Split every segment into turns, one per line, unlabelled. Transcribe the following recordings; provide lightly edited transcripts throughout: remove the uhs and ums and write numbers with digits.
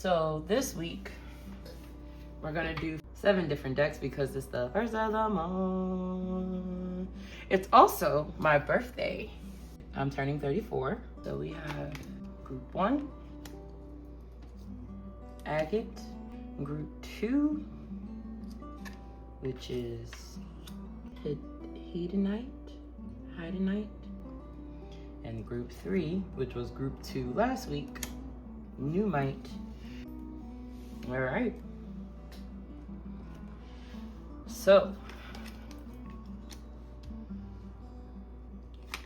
So this week, we're gonna do 7 different decks because it's the first of the month. It's also my birthday. I'm turning 34. So we have group 1, Agate, group 2, which is Hedonite, and group 3, which was group 2 last week, Numite. All right. So,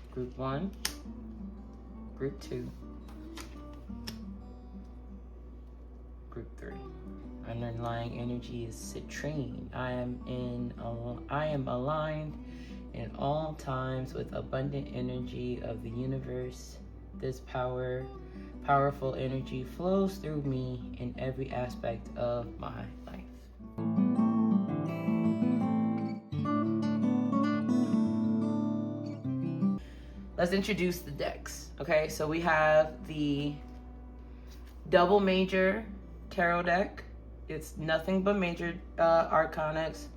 group 1, group 2, group 3. Underlying energy is citrine. I am aligned in all times with abundant energy of the universe. This powerful energy flows through me in every aspect of my life. Let's introduce the decks. Okay, so we have the double major tarot deck. It's nothing but major arcanics,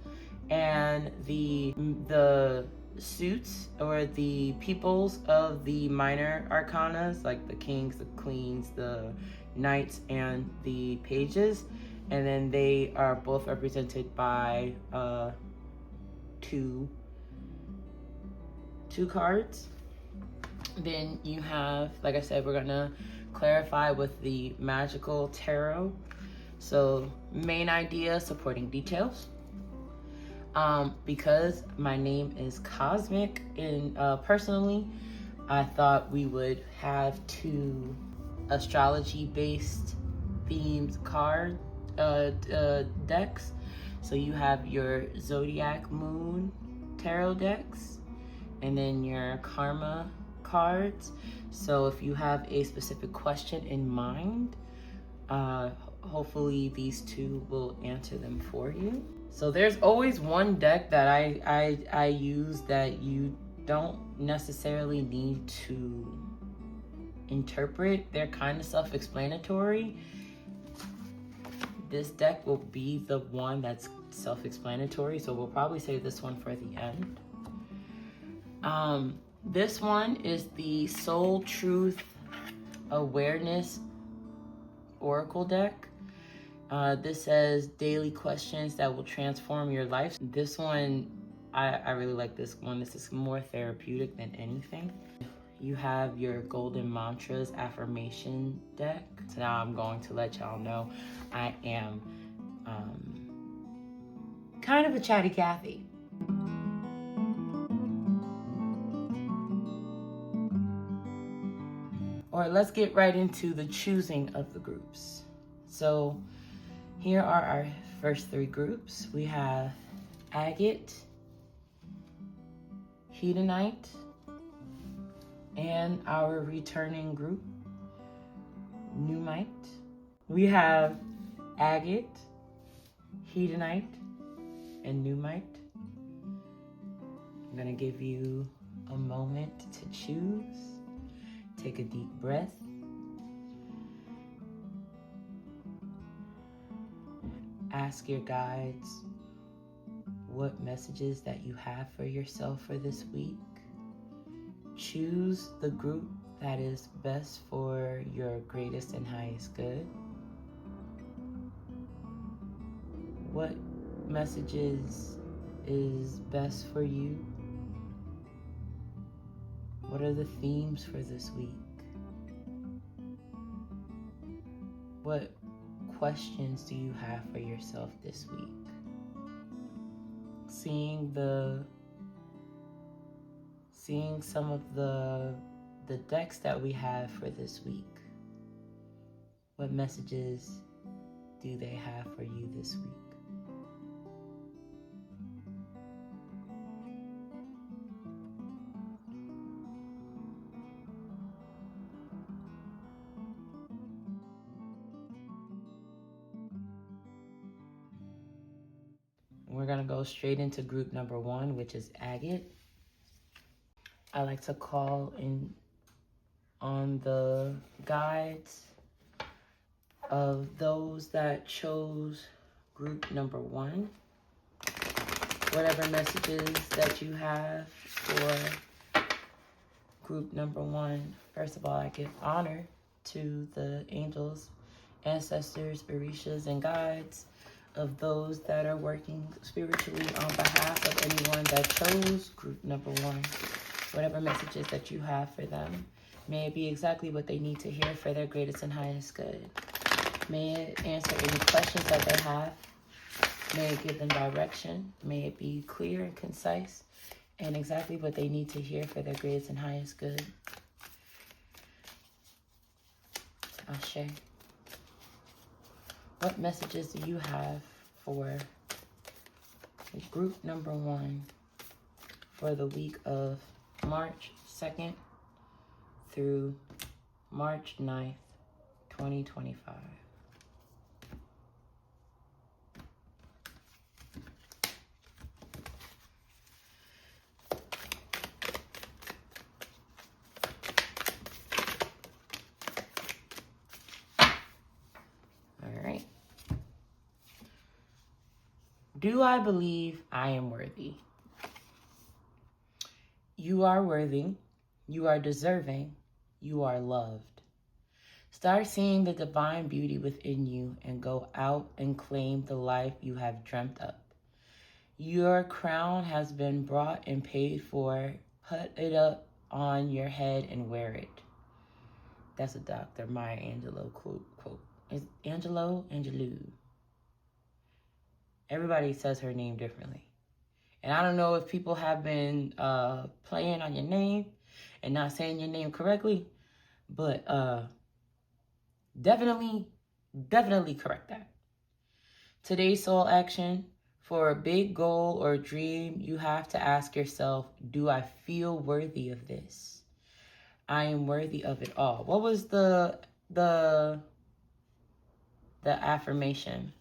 and the suits or the peoples of the minor arcanas, like the kings, the queens, the knights, and the pages. And then they are both represented by two cards. Then you have, like I said, we're gonna clarify with the Magikal tarot. So main idea, supporting details. Because my name is Cosmic, and personally, I thought we would have 2 astrology-based themed card decks. So you have your Zodiac Moon tarot decks, and then your Karma cards. So if you have a specific question in mind, hopefully these 2 will answer them for you. So there's always one deck that I use that you don't necessarily need to interpret. They're kind of self-explanatory. This deck will be the one that's self-explanatory, so we'll probably save this one for the end. This one is the Soul Truth Awareness Oracle deck. This says daily questions that will transform your life. This one, I really like this one. This is more therapeutic than anything. You have your Golden Mantras Affirmation deck. So now I'm going to let y'all know I am kind of a chatty Cathy. Or let's get right into the choosing of the groups. So here are our first 3 groups. We have Agate, Hedonite, and our returning group, Numite. We have Agate, Hedonite, and Numite. I'm gonna give you a moment to choose. Take a deep breath. Ask your guides what messages that you have for yourself for this week. Choose the group that is best for your greatest and highest good. What messages is best for you? What are the themes for this week? What questions do you have for yourself this week? Seeing some of the decks that we have for this week. What messages do they have for you this week? We're gonna go straight into group number 1, which is Agate. I like to call in on the guides of those that chose group number 1. Whatever messages that you have for group number 1. First of all, I give honor to the angels, ancestors, orishas, and guides of those that are working spiritually on behalf of anyone that chose group number 1. Whatever messages that you have for them, may it be exactly what they need to hear for their greatest and highest good. May it answer any questions that they have. May it give them direction. May it be clear and concise and exactly what they need to hear for their greatest and highest good. Ashe. What messages do you have for group number 1 for the week of March 2nd through March 9th, 2025? Do I believe I am worthy? You are worthy. You are deserving. You are loved. Start seeing the divine beauty within you and go out and claim the life you have dreamt up. Your crown has been brought and paid for. Put it up on your head and wear it. That's a Dr. Maya Angelou quote. Is Angelou? Everybody says her name differently. And I don't know if people have been playing on your name and not saying your name correctly, but definitely correct that. Today's soul action: for a big goal or dream, you have to ask yourself, do I feel worthy of this? I am worthy of it all. What was the affirmation?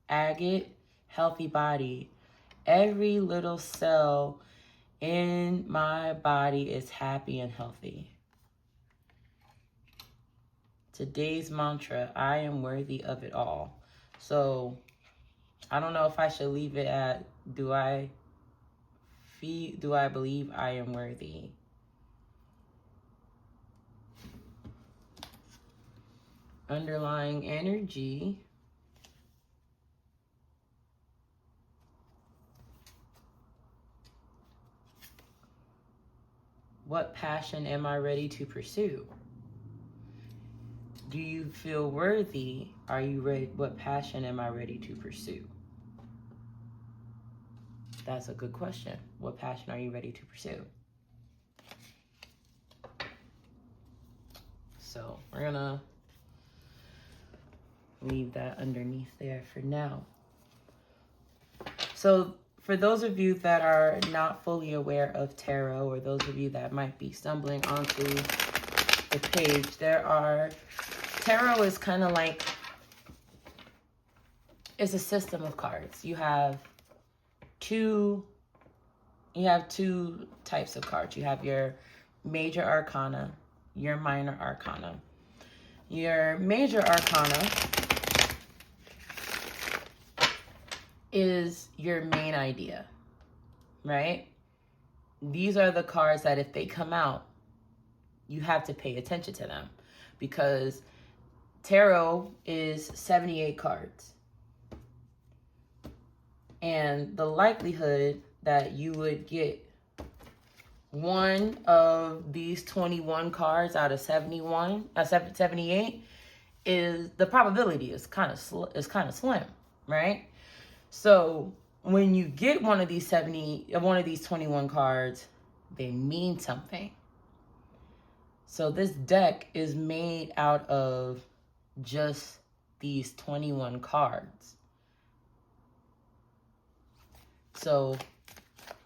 Agate, healthy body. Every little cell in my body is happy and healthy. Today's mantra: I am worthy of it all. So I don't know if I should leave it at, do I believe I am worthy? Underlying energy. What passion am I ready to pursue? Do you feel worthy? Are you ready? What passion am I ready to pursue? That's a good question. What passion are you ready to pursue? So we're gonna leave that underneath there for now. So for those of you that are not fully aware of tarot, or those of you that might be stumbling onto the page, tarot is kind of like, it's a system of cards. You have two types of cards. You have your major arcana, your minor arcana. Your major arcana is your main idea, right? These are the cards that if they come out, you have to pay attention to them, because tarot is 78 cards. And the likelihood that you would get one of these 21 cards out of 78 is, the probability is kind of slim, right? So when you get one of these 21 cards, they mean something. So this deck is made out of just these 21 cards. So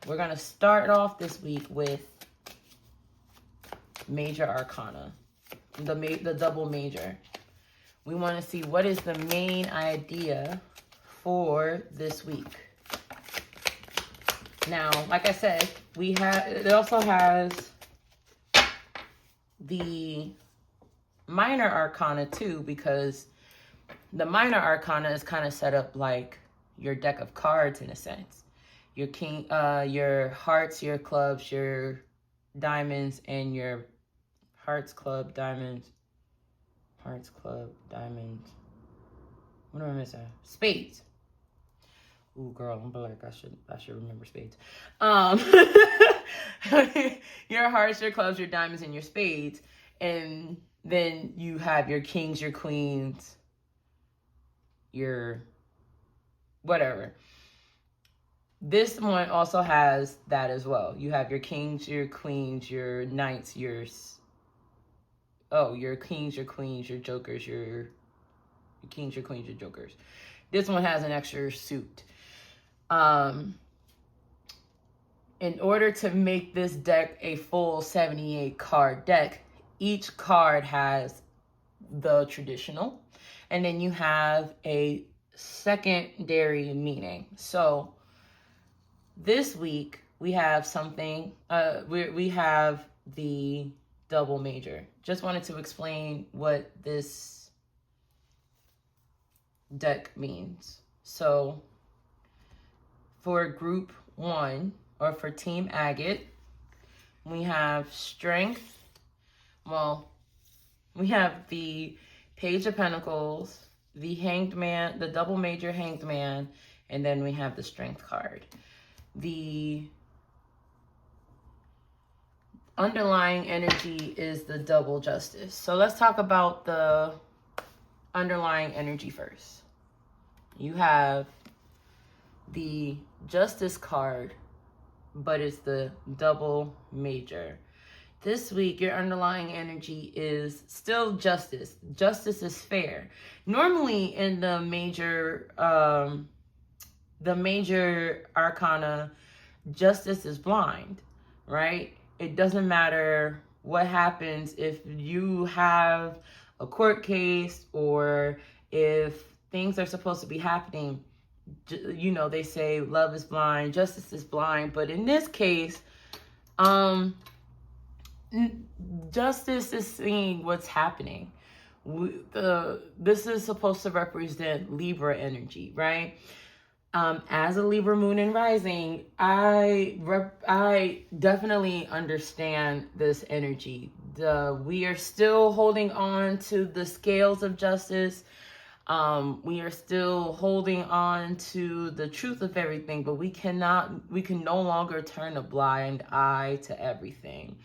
we're going to start off this week with major arcana, the double major. We want to see what is the main idea for this week. Now, like I said, it also has the minor arcana too, because The minor arcana is kind of set up like your deck of cards in a sense. Your king, your hearts, your clubs, your diamonds, and your hearts, club, diamonds, hearts, club, diamonds. What am I missing? Spades. Ooh, girl, I'm like, I should remember spades. Your hearts, your clubs, your diamonds, and your spades. And then you have your kings, your queens, your whatever. This one also has that as well. You have your kings, your queens, your knights, your kings, your queens, your jokers, your kings, your queens, your jokers. This one has an extra suit. In order to make this deck a full 78 card deck, each card has the traditional, and then you have a secondary meaning. So this week we have something, we have the double major. Just wanted to explain what this deck means. So for group 1, or for Team Agate, we have strength. Well, we have the Page of Pentacles, the Hanged Man, the double major Hanged Man, and then we have the Strength card. The underlying energy is the double Justice. So let's talk about the underlying energy first. You have the Justice card, but it's the double major. This week, your underlying energy is still justice. Justice is fair. Normally in the major arcana, justice is blind, right? It doesn't matter what happens if you have a court case or if things are supposed to be happening. You know, they say love is blind, justice is blind, but in this case, justice is seeing what's happening. This is supposed to represent Libra energy, right? As a Libra moon and rising, I definitely understand this energy. We are still holding on to the scales of justice. We are still holding on to the truth of everything, but we can no longer turn a blind eye to everything.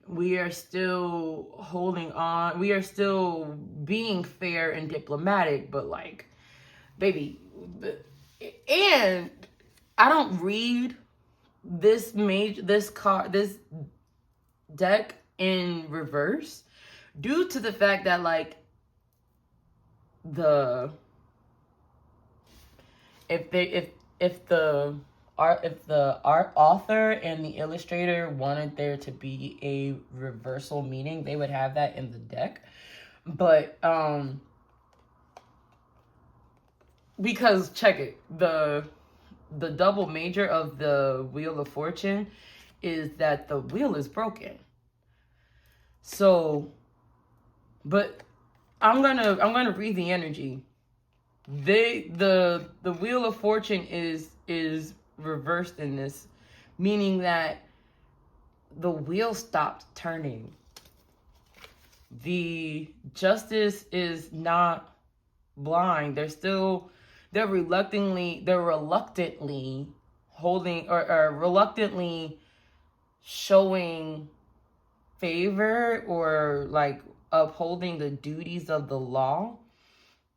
We are still holding on. We are still being fair and diplomatic, but like, baby, and I don't read this deck in reverse due to the fact that like, if the art author and the illustrator wanted there to be a reversal meaning, they would have that in the deck. But because check it, the double major of the Wheel of Fortune is that the wheel is broken. So, but I'm gonna read the energy. The Wheel of Fortune is reversed in this, meaning that the wheel stopped turning. The justice is not blind. They're reluctantly holding or reluctantly showing favor or like upholding the duties of the law,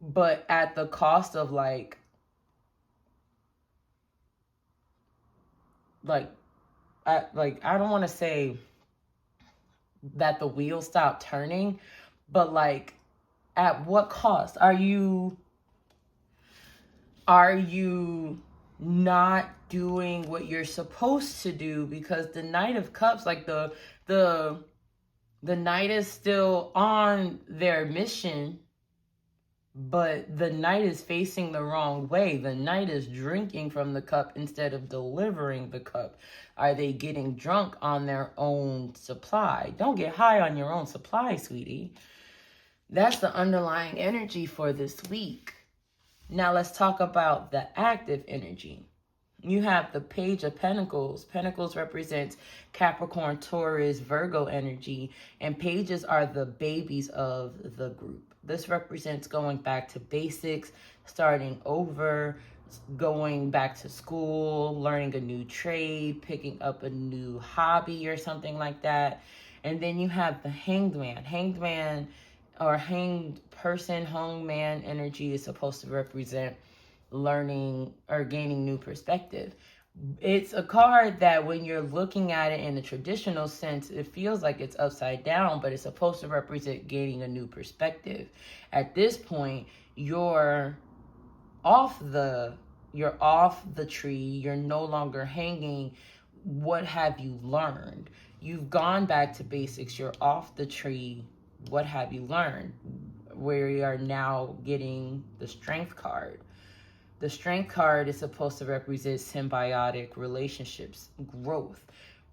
but at the cost of I don't want to say that the wheel stopped turning, but like, at what cost? Are you not doing what you're supposed to do? Because the Knight of Cups, like the Knight is still on their mission, but the Knight is facing the wrong way. The Knight is drinking from the cup instead of delivering the cup. Are they getting drunk on their own supply? Don't get high on your own supply, sweetie. That's the underlying energy for this week. Now let's talk about the active energy. You have the Page of Pentacles. Pentacles represents Capricorn, Taurus, Virgo energy, and pages are the babies of the group. This represents going back to basics, starting over, going back to school, learning a new trade, picking up a new hobby or something like that. And then you have the Hanged Man. Hanged Man or hanged person, hanged man energy is supposed to represent learning or gaining new perspective. It's a card that when you're looking at it in the traditional sense, it feels like it's upside down, but it's supposed to represent gaining a new perspective. At this point, you're off the tree. You're no longer hanging. What have you learned? You've gone back to basics. You're off the tree. What have you learned? We are now getting the Strength card. The Strength card is supposed to represent symbiotic relationships, growth.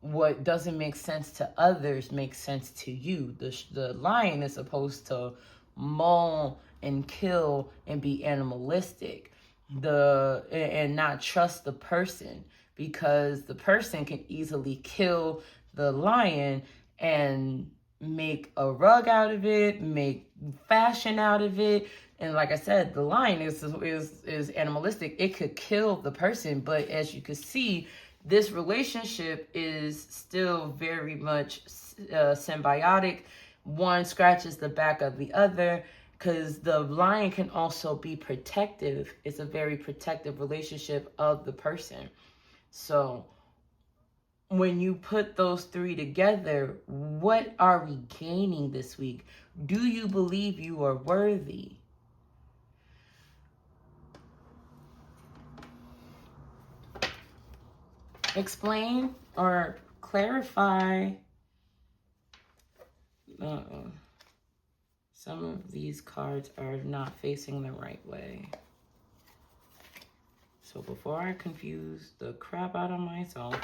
What doesn't make sense to others makes sense to you. The lion is supposed to maul and kill and be animalistic, and not trust the person, because the person can easily kill the lion and make a rug out of it, make fashion out of it. And like I said, the lion is animalistic. It could kill the person, but as you can see, this relationship is still very much symbiotic. One scratches the back of the other, because the lion can also be protective. It's a very protective relationship of the person. So when you put those three together, what are we gaining this week? Do you believe you are worthy? Explain or clarify. Some of these cards are not facing the right way. So before I confuse the crap out of myself,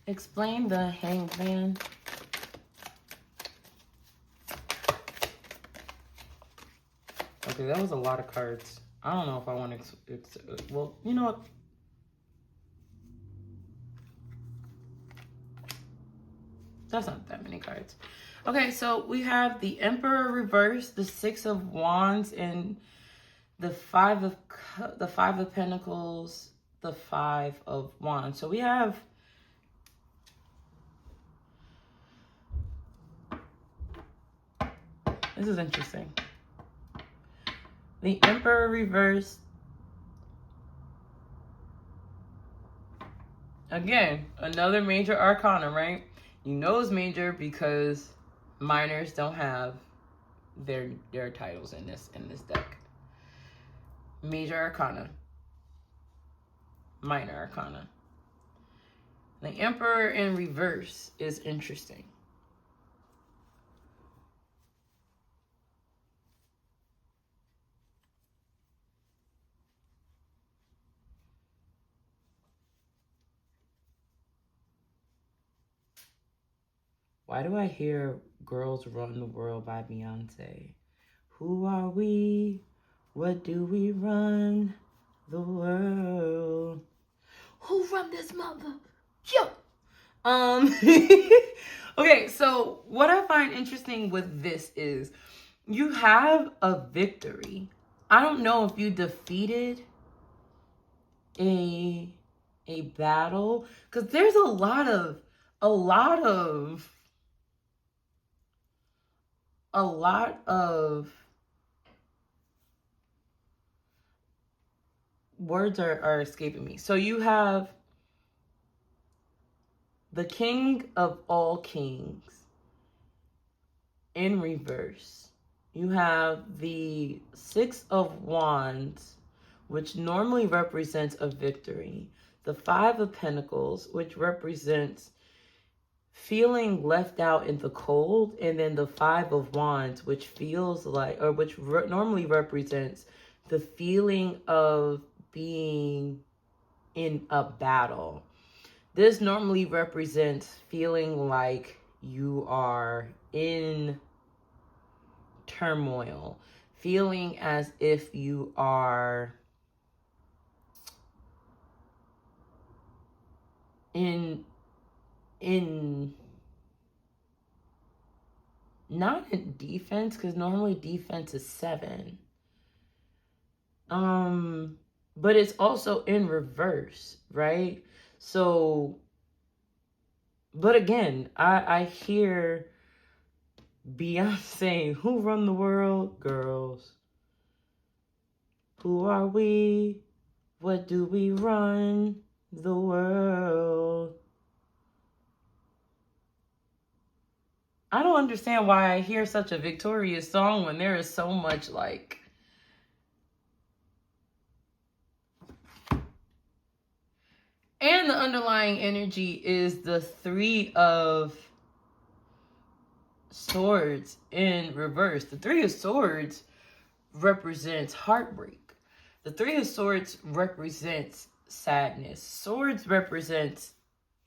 explain the Hanged Man. Okay, that was a lot of cards. I don't know if I want to... well, you know what? That's not that many cards. Okay, so we have the Emperor reverse, the Six of Wands, and the Five of Pentacles, the Five of Wands. So we have... This is interesting. The Emperor reverse. Again, another major arcana, right? You know it's major because minors don't have their titles in this deck. Major arcana. Minor arcana. The Emperor in reverse is interesting. Why do I hear Girls Run the World by Beyonce? Who are we? What do we run the world? Who run this mother? Yo! Okay, so what I find interesting with this is you have a victory. I don't know if you defeated a battle, because there's a lot of words are escaping me. So you have the King of all kings in reverse. You have the Six of Wands, which normally represents a victory. The Five of Pentacles, which represents feeling left out in the cold. And then the Five of Wands, which feels like, or which normally represents the feeling of being in a battle. This normally represents feeling like you are in turmoil, feeling as if you are in not in defense, because normally defense is 7. But it's also in reverse, right? So, but again, I hear Beyonce, who run the world? Girls. Who are we? What do we run the world? I don't understand why I hear such a victorious song when there is so much like and the underlying energy is the Three of Swords in reverse. The Three of Swords represents heartbreak. The Three of Swords represents sadness. Swords represents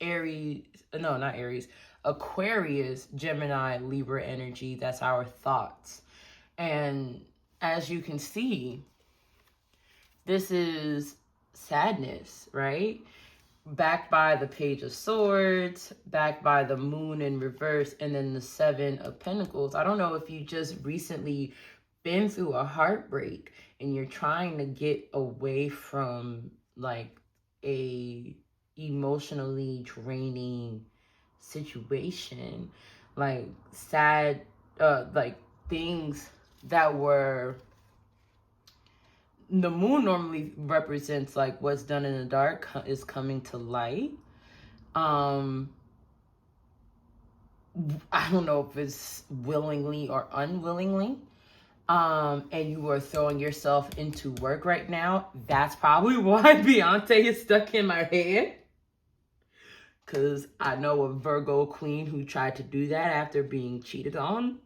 Aries, no, not Aries, Aquarius, Gemini, Libra energy. That's our thoughts. And as you can see, this is sadness, right? Backed by the Page of Swords, backed by the Moon in reverse, and then the Seven of Pentacles. I don't know if you just recently been through a heartbreak and you're trying to get away from like a emotionally draining situation, like sad, like things that were, the moon normally represents like what's done in the dark is coming to light. I don't know if it's willingly or unwillingly. And you are throwing yourself into work right now. That's probably why Beyonce is stuck in my head. Because I know a Virgo queen who tried to do that after being cheated on.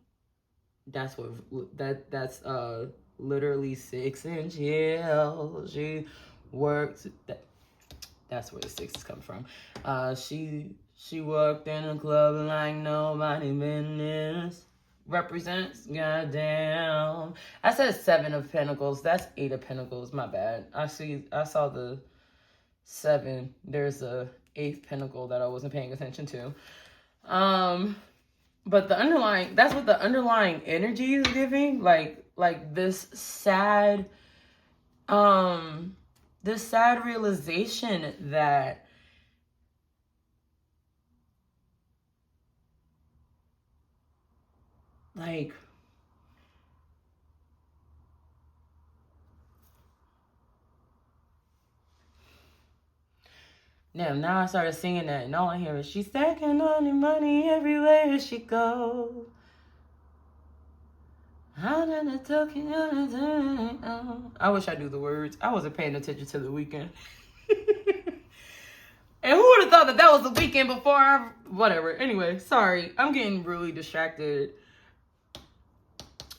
That's what, that's literally 6-inch heels. She works, that's where the 6 is coming from. She worked in a club like nobody business. Represents, goddamn. I said 7 of Pentacles. That's 8 of Pentacles. My bad. I saw the 7. There's a 8th Pentacle that I wasn't paying attention to. But the underlying, that's what the underlying energy is giving. Like this sad realization that like now I started singing that and all I hear is she's stacking money everywhere she goes. I wish I knew the words. I wasn't paying attention to the weekend. And who would have thought that was the weekend before whatever. Anyway, sorry. I'm getting really distracted.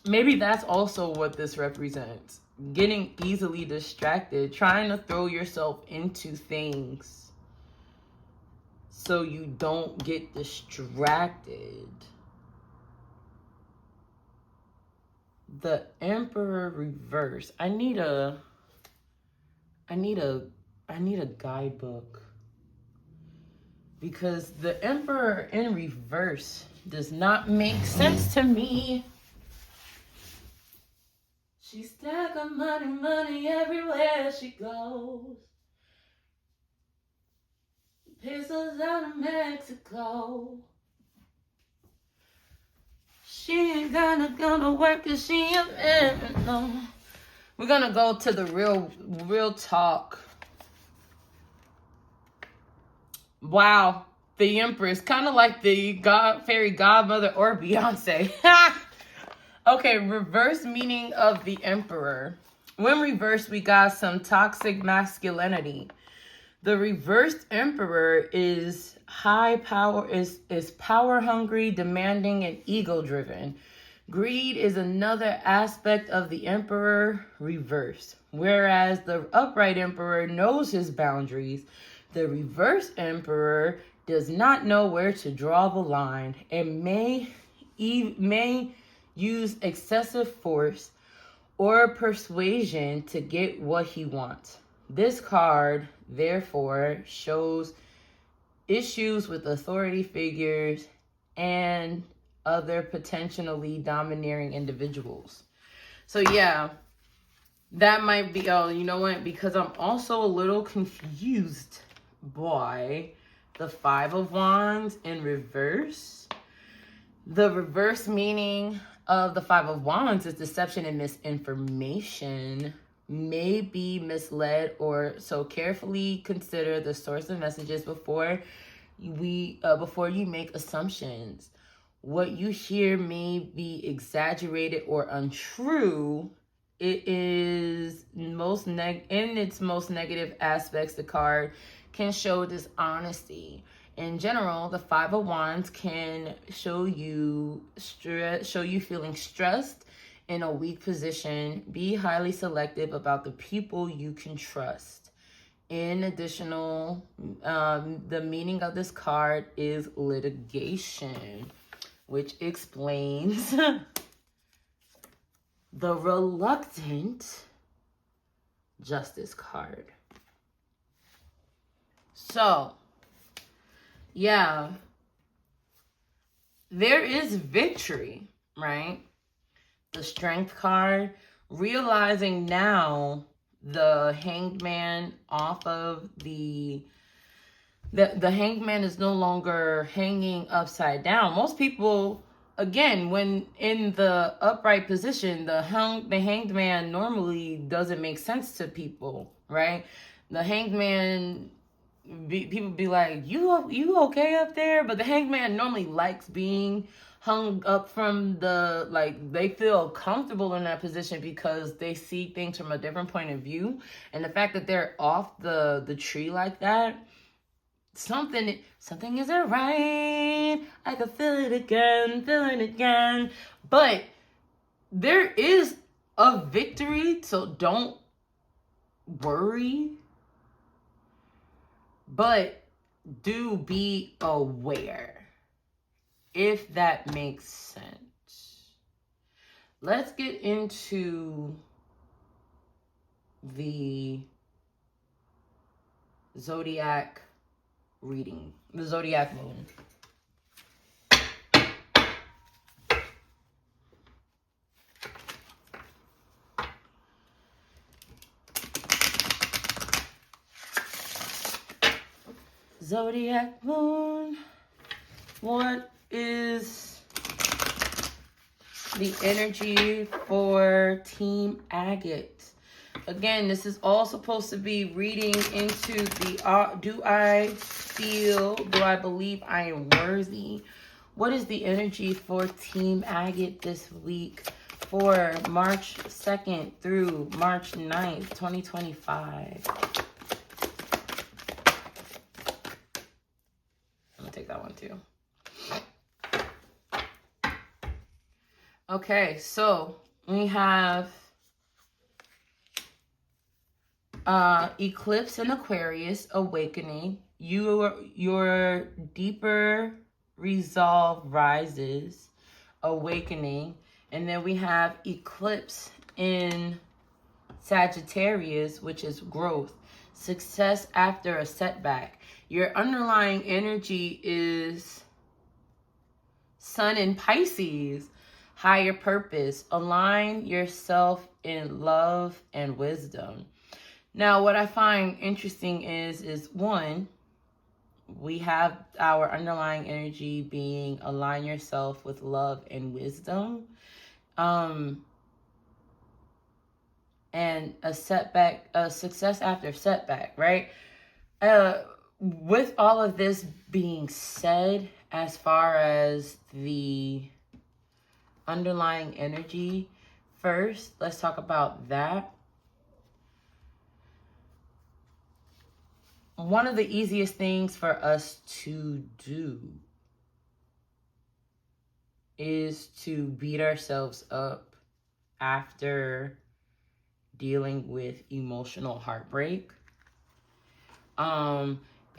Maybe that's also what this represents. Getting easily distracted. Trying to throw yourself into things so you don't get distracted. The Emperor reverse. I need a guidebook. Because the Emperor in reverse does not make sense to me. She's stacking money everywhere she goes. Pesos out of Mexico. She ain't gonna work cause she a man. No. We're gonna go to the real talk. Wow. the Empress, kind of like the fairy godmother or Beyonce. Okay, reverse meaning of the Emperor. When reversed, we got some toxic masculinity. The reversed Emperor is high power, is power hungry, demanding, and ego driven. Greed is another aspect of the Emperor reversed. Whereas the upright Emperor knows his boundaries, the reverse Emperor does not know where to draw the line and may use excessive force or persuasion to get what he wants. This card, therefore, shows issues with authority figures and other potentially domineering individuals. So yeah, that might be, oh, you know what? Because I'm also a little confused by the Five of Wands in reverse. The reverse meaning of the Five of Wands is deception and misinformation. May be misled, or so carefully consider the source of messages before you make assumptions. What you hear may be exaggerated or untrue. It is in its most negative aspects, the card can show dishonesty. In general, the Five of Wands can show you feeling stressed, in a weak position. Be highly selective about the people you can trust. In additional, the meaning of this card is litigation, which explains the reluctant Justice card. So, yeah, there is victory, right? The Strength card, realizing now the Hanged Man off of the Hanged Man is no longer hanging upside down. Most people, again, when in the upright position, the Hanged Man normally doesn't make sense to people, right? The Hanged Man, people be like, you okay up there? But the Hanged Man normally likes being hung up from the, like, they feel comfortable in that position because they see things from a different point of view. And the fact that they're off the tree like that, something isn't right. I can feel it again. But there is a victory, so don't worry. But do be aware, if that makes sense. Let's get into the Zodiac reading, the Zodiac moon. Zodiac moon, what is the energy for Team Agate? Again, this is all supposed to be reading into the, do I believe I am worthy? What is the energy for Team Agate this week for March 2nd through March 9th, 2025? I'm gonna take that one too. Okay, so we have eclipse in Aquarius, awakening. Your deeper resolve rises, awakening. And then we have eclipse in Sagittarius, which is growth, success after a setback. Your underlying energy is Sun in Pisces, higher purpose. Align yourself in love and wisdom. Now, what I find interesting is one, we have our underlying energy being align yourself with love and wisdom. And a setback, a success after setback, right? with all of this being said, as far as the underlying energy, first, let's talk about that. One of the easiest things for us to do is to beat ourselves up after dealing with emotional heartbreak.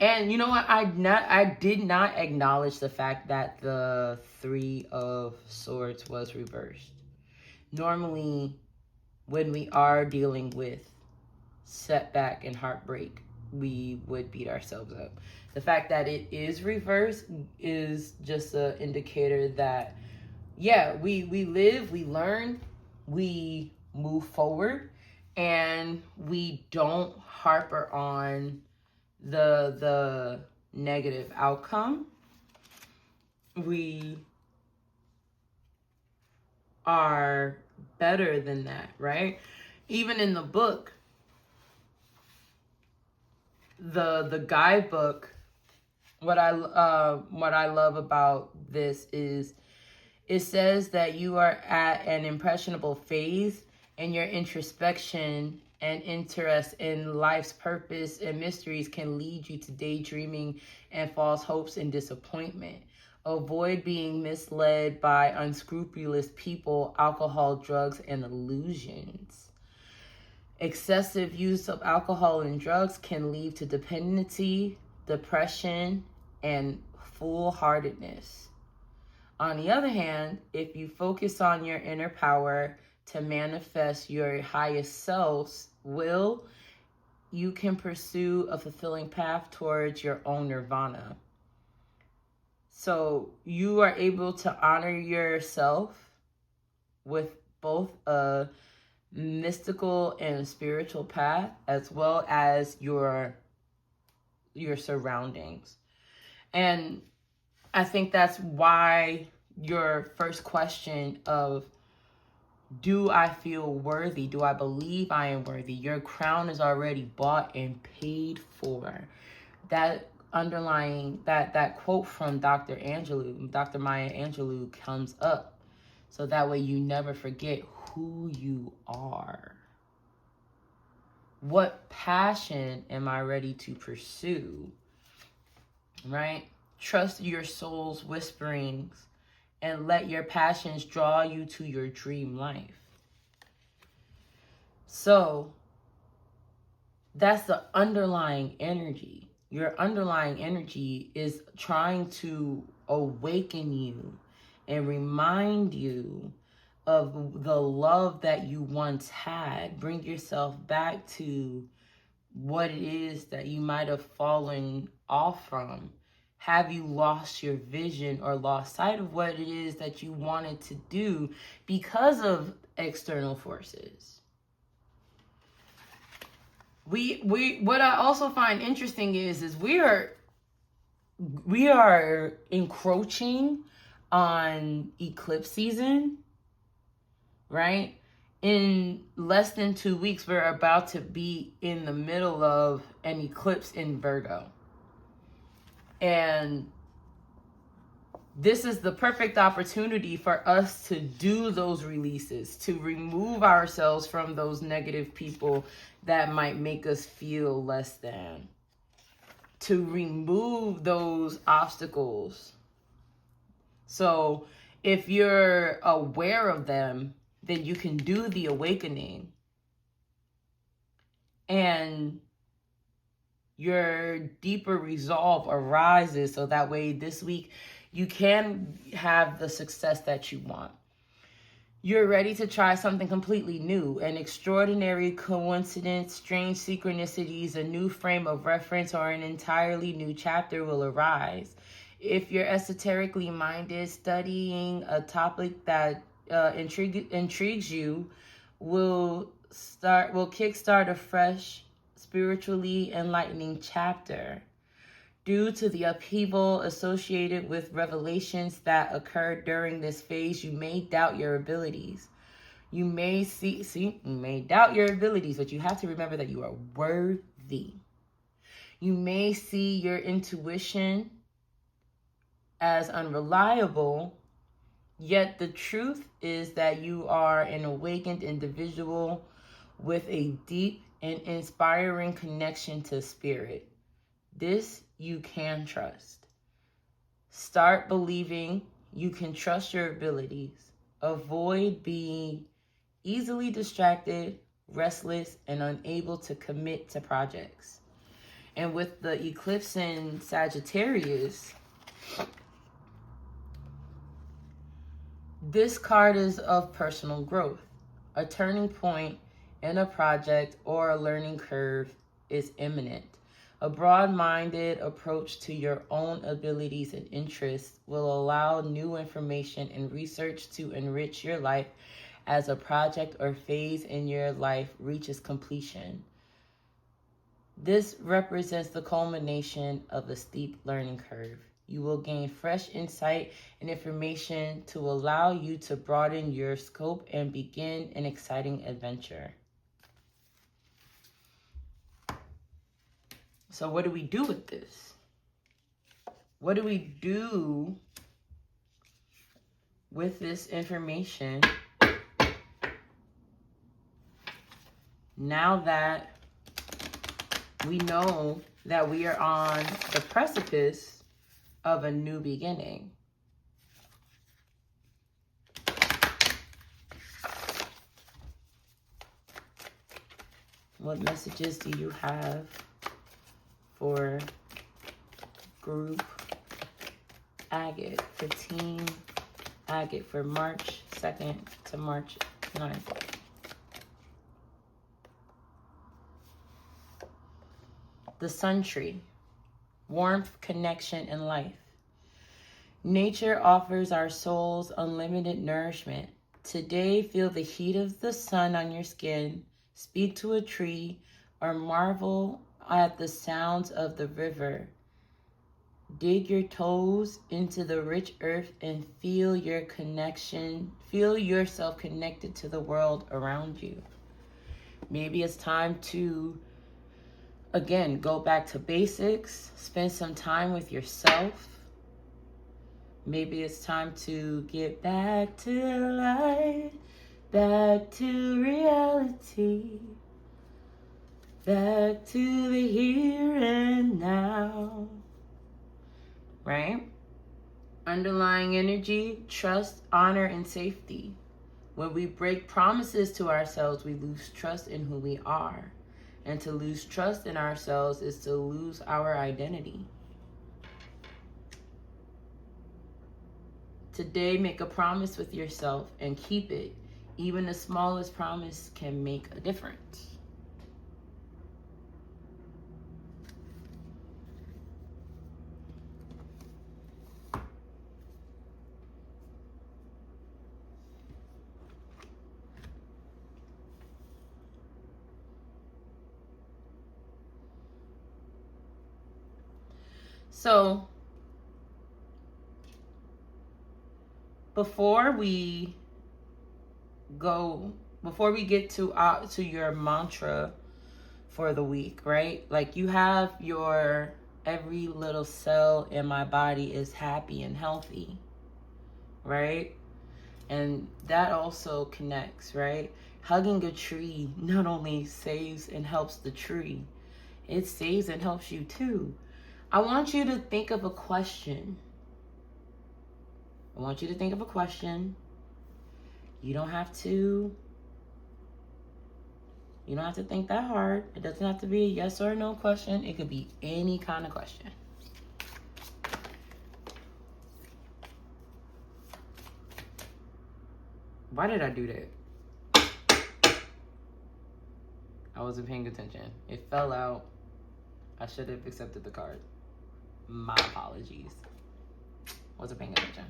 And you know what? I did not acknowledge the fact that the Three of Swords was reversed. Normally, when we are dealing with setback and heartbreak, we would beat ourselves up. The fact that it is reversed is just an indicator that, yeah, we live, we learn, we move forward, and we don't harper on the negative outcome. We are better than that, right? Even in the book, the guidebook, what I love about this is it says that you are at an impressionable phase and your introspection and interest in life's purpose and mysteries can lead you to daydreaming and false hopes and disappointment. Avoid being misled by unscrupulous people, alcohol, drugs, and illusions. Excessive use of alcohol and drugs can lead to dependency, depression, and foolhardiness. On the other hand, if you focus on your inner power to manifest your highest self's will, you can pursue a fulfilling path towards your own nirvana. So you are able to honor yourself with both a mystical and spiritual path, as well as your surroundings. And I think that's why your first question of, do I feel worthy? Do I believe I am worthy? Your crown is already bought and paid for. That underlying, that quote from Dr. Maya Angelou comes up. So that way you never forget who you are. What passion am I ready to pursue? Right? Trust your soul's whisperings and let your passions draw you to your dream life. So that's the underlying energy. Your underlying energy is trying to awaken you and remind you of the love that you once had. Bring yourself back to what it is that you might have fallen off from. Have you lost your vision or lost sight of what it is that you wanted to do because of external forces? What I also find interesting is we are encroaching on eclipse season, right? In less than 2 weeks, we're about to be in the middle of an eclipse in Virgo. And this is the perfect opportunity for us to do those releases, to remove ourselves from those negative people that might make us feel less than, to remove those obstacles. So if you're aware of them, then you can do the awakening. And your deeper resolve arises, so that way this week you can have the success that you want. You're ready to try something completely new, an extraordinary coincidence, strange synchronicities, a new frame of reference, or an entirely new chapter will arise. If you're esoterically minded, studying a topic that intrigues you will kickstart a fresh, spiritually enlightening chapter. Due to the upheaval associated with revelations that occurred during this phase, you may doubt your abilities. You may you may doubt your abilities, but you have to remember that you are worthy. You may see your intuition as unreliable, yet the truth is that you are an awakened individual with a deep and inspiring connection to spirit. This you can trust. Start believing you can trust your abilities. Avoid being easily distracted, restless, and unable to commit to projects. And with the eclipse in Sagittarius, this card is of personal growth. A turning point in a project or a learning curve is imminent. A broad-minded approach to your own abilities and interests will allow new information and research to enrich your life as a project or phase in your life reaches completion. This represents the culmination of a steep learning curve. You will gain fresh insight and information to allow you to broaden your scope and begin an exciting adventure. So what do we do with this? What do we do with this information now that we know that we are on the precipice of a new beginning? What messages do you have for group agate, for team agate for March 2nd to March 9th? The Sun Tree, warmth, connection, and life. Nature offers our souls unlimited nourishment. Today, feel the heat of the sun on your skin, speak to a tree, or marvel at the sounds of the river. Dig your toes into the rich earth and feel yourself connected to the world around you. Maybe it's time to, again, go back to basics, spend some time with yourself. Maybe it's time to get back to life, back to reality, back to the here and now, right? Underlying energy, trust, honor, and safety. When we break promises to ourselves, we lose trust in who we are. And to lose trust in ourselves is to lose our identity. Today, make a promise with yourself and keep it. Even the smallest promise can make a difference. So, before we get to your mantra for the week, right? Like, you have your every little cell in my body is happy and healthy, right? And that also connects, right? Hugging a tree not only saves and helps the tree, it saves and helps you too. I want you to think of a question. You don't have to think that hard. It doesn't have to be a yes or no question. It could be any kind of question. Why did I do that? I wasn't paying attention. It fell out. I should have accepted the card. My apologies. Wasn't paying attention.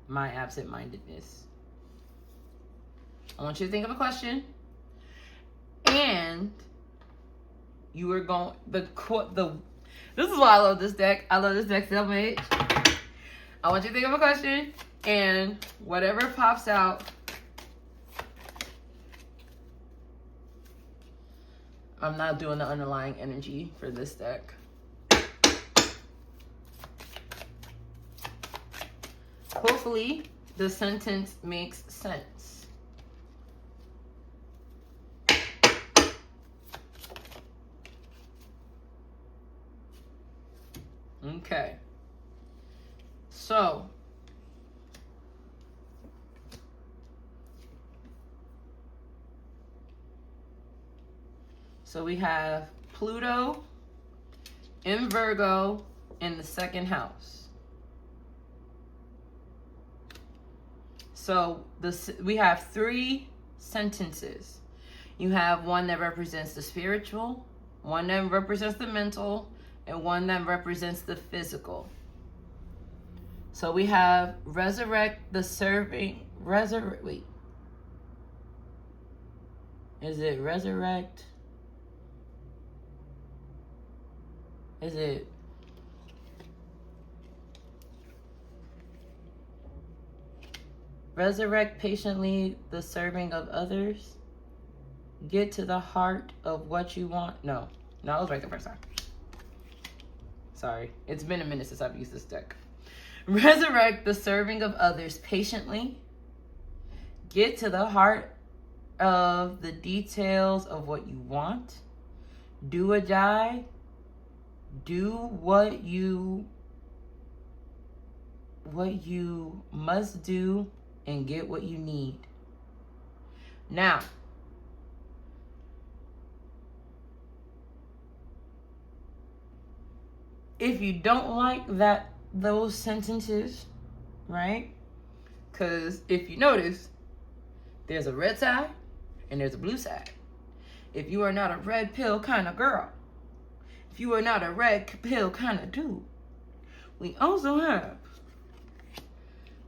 My absent-mindedness. I want you to think of a question, and you are going this is why I love this deck. I love this deck so much. I want you to think of a question, and whatever pops out, I'm not doing the underlying energy for this deck. Hopefully, the sentence makes sense. Okay. So, we have Pluto in Virgo in the second house. So we have 3 sentences. You have one that represents the spiritual, one that represents the mental, and one that represents the physical. So we have resurrect the serving, wait. Is it resurrect? Is it resurrect patiently the serving of others? Get to the heart of what you want. No, I was right the first time. Sorry, it's been a minute since I've used this deck. Resurrect the serving of others patiently. Get to the heart of the details of what you want. Do or die. Do what you must do and get what you need. Now, if you don't like those sentences, right? Because if you notice, there's a red side and there's a blue side. If you are not a red pill kind of girl, if you are not a red pill kind of dude, we also have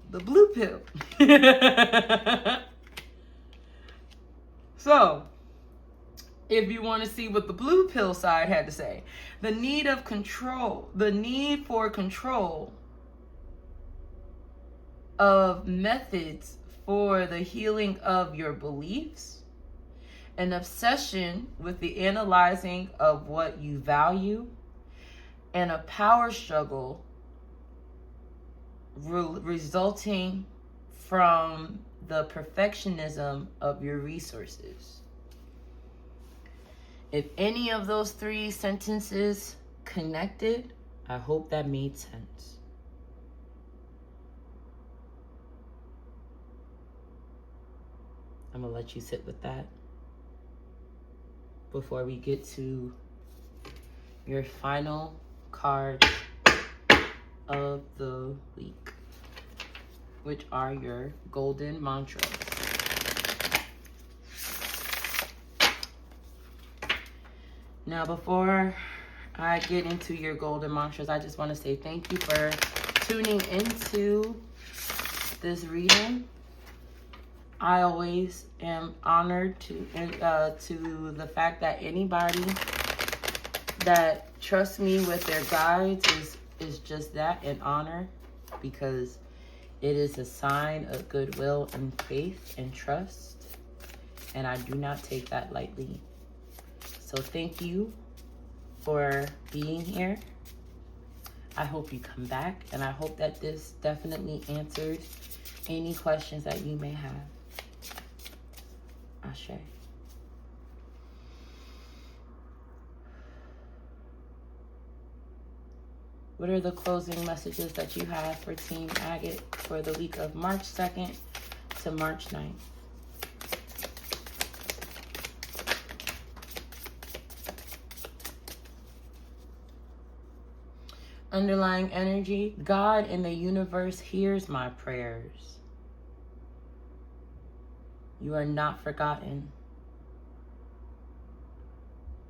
the blue pill. So, if you want to see what the blue pill side had to say, the need for control of methods for the healing of your beliefs, an obsession with the analyzing of what you value, and a power struggle resulting from the perfectionism of your resources. If any of those 3 sentences connected, I hope that made sense. I'm gonna let you sit with that before we get to your final card of the week, which are your golden mantras. Now, before I get into your golden mantras, I just want to say thank you for tuning into this reading. I always am honored to the fact that anybody that trusts me with their guides is just that, an honor, because it is a sign of goodwill and faith and trust, and I do not take that lightly. So thank you for being here. I hope you come back, and I hope that this definitely answered any questions that you may have. Ashe. What are the closing messages that you have for Team Agate for the week of March 2nd to March 9th? Underlying energy, God in the universe hears my prayers. You are not forgotten.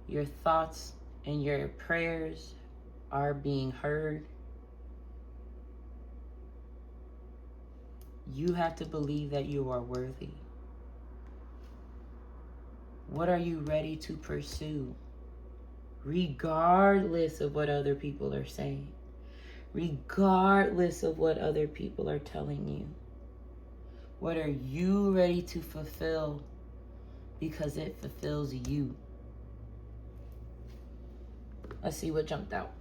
Your thoughts and your prayers are being heard. You have to believe that you are worthy. What are you ready to pursue? Regardless of what other people are saying. Regardless of what other people are telling you. What are you ready to fulfill? Because it fulfills you. Let's see what jumped out.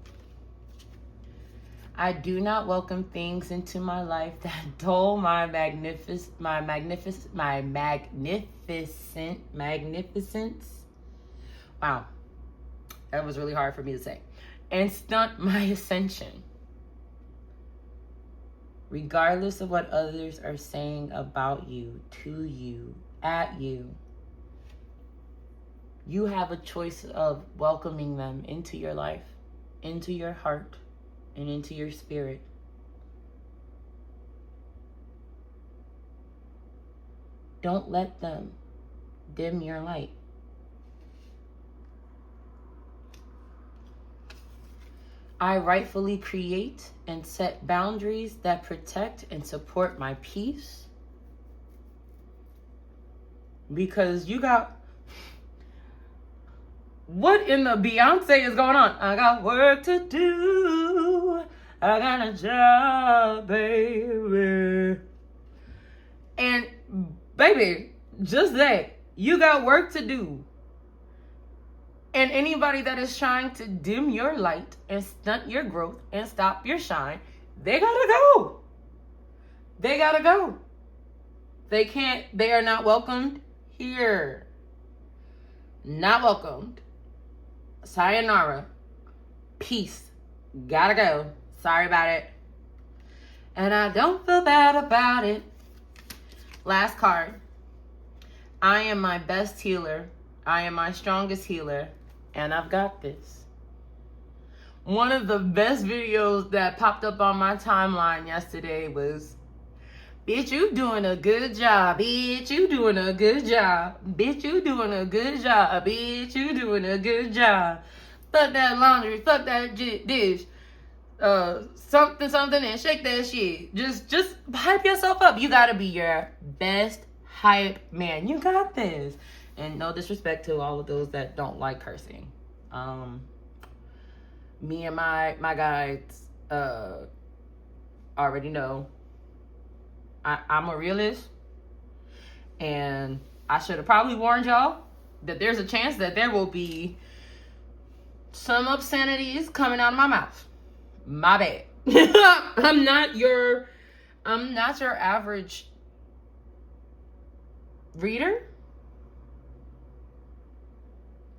I do not welcome things into my life that dull my magnificence. Wow, that was really hard for me to say. And stunt my ascension. Regardless of what others are saying about you, to you, at you, you have a choice of welcoming them into your life, into your heart, and into your spirit. Don't let them dim your light. I rightfully create and set boundaries that protect and support my peace. Because you got... What in the Beyonce is going on? I got work to do. I got a job, baby. And baby, just that. You got work to do. And anybody that is trying to dim your light and stunt your growth and stop your shine, they gotta go. They gotta go. They are not welcomed here. Not welcomed. Sayonara. Peace. Gotta go. Sorry about it. And I don't feel bad about it. Last card. I am my best healer. I am my strongest healer. And I've got this. One of the best videos that popped up on my timeline yesterday was, bitch, you doing a good job. Bitch, you doing a good job. Bitch, you doing a good job. Bitch, you doing a good job. Fuck that laundry. Fuck that dish. Something, and shake that shit. Just hype yourself up. You gotta be your best hype man. You got this. And no disrespect to all of those that don't like cursing. Me and my guides already know I'm a realist. And I should have probably warned y'all that there's a chance that there will be some obscenities coming out of my mouth. My bad. I'm not your average reader.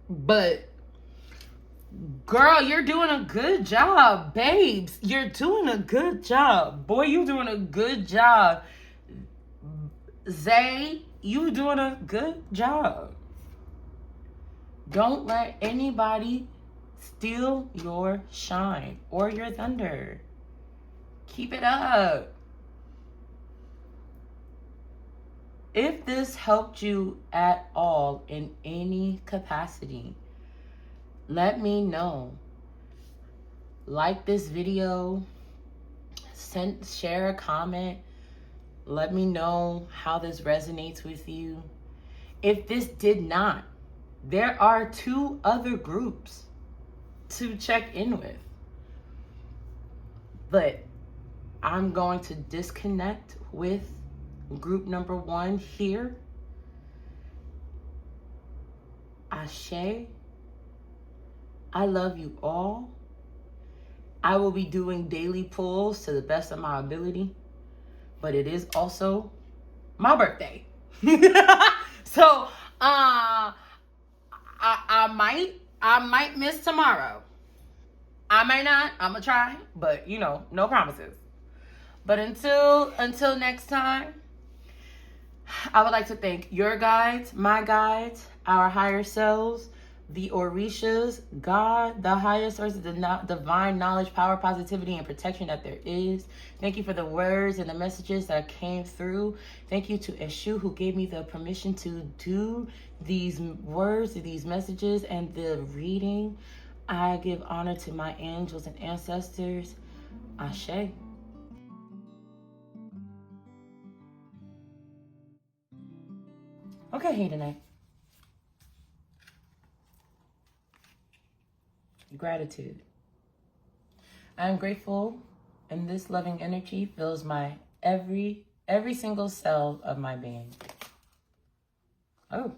But girl, you're doing a good job, babes. You're doing a good job. Boy, you doing a good job. Zay, you doing a good job. Don't let anybody steal your shine or your thunder. Keep it up. If this helped you at all in any capacity, let me know. Like this video, share a comment. Let me know how this resonates with you. If this did not, there are 2 other groups to check in with. But I'm going to disconnect with group number 1 here. Ashe. I love you all. I will be doing daily pulls to the best of my ability, but it is also my birthday. So I might miss tomorrow. I may not. I'm gonna try, but no promises. But until next time, I would like to thank your guides, my guides, our higher selves, the Orishas, God, the highest source of the divine knowledge, power, positivity, and protection that there is. Thank you for the words and the messages that came through. Thank you to Eshu, who gave me the permission to do these words, these messages, and the reading. I give honor to my angels and ancestors. Ashe. Okay, Haydenite. Gratitude. I am grateful, and this loving energy fills my every single cell of my being. Oh.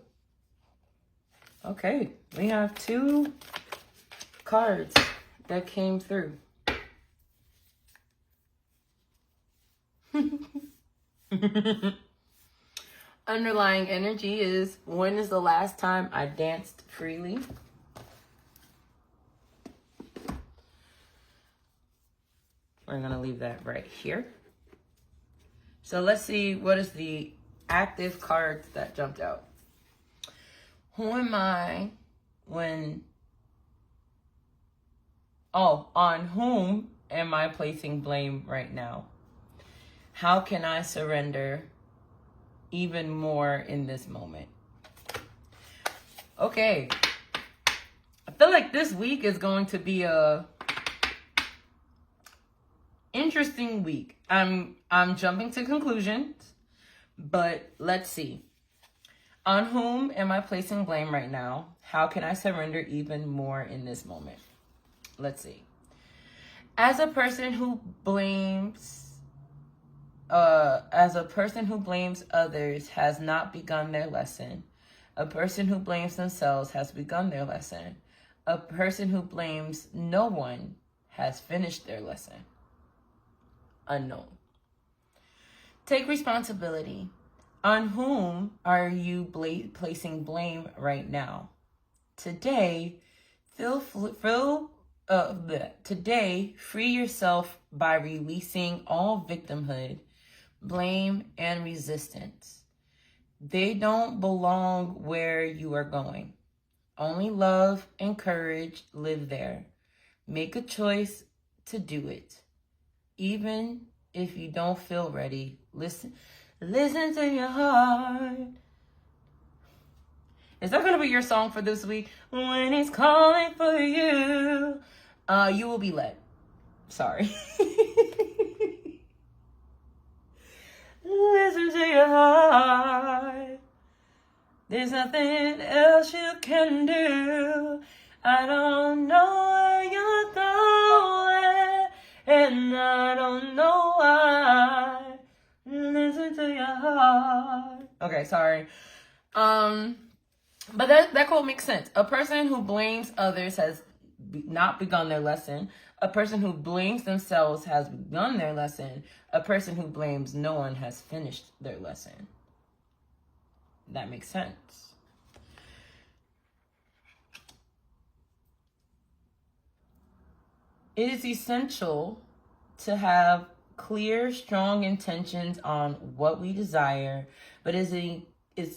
Okay, we have 2 cards that came through. Underlying energy is, when is the last time I danced freely? We're going to leave that right here. So let's see, what is the active cards that jumped out? Who am I when... Oh, on whom am I placing blame right now? How can I surrender even more in this moment? Okay. I feel like this week is going to be a interesting week. I'm jumping to conclusions, but let's see. On whom am I placing blame right now? How can I surrender even more in this moment? Let's see. As a person who blames others has not begun their lesson. A person who blames themselves has begun their lesson. A person who blames no one has finished their lesson. Unknown. Take responsibility. On whom are you placing blame right now? Today, Today, free yourself by releasing all victimhood, blame, and resistance. They don't belong where you are going. Only love and courage live there. Make a choice to do it. Even if you don't feel ready, listen to your heart. Is that going to be your song for this week? When he's calling for you, you will be led. Sorry. Listen to your heart. There's nothing else you can do. I don't know where you're going, and I don't know why. Listen to your heart. Okay, sorry. But that quote makes sense. A person who blames others has not begun their lesson. A person who blames themselves has begun their lesson. A person who blames no one has finished their lesson. That makes sense. It is essential to have clear, strong intentions on what we desire, but it's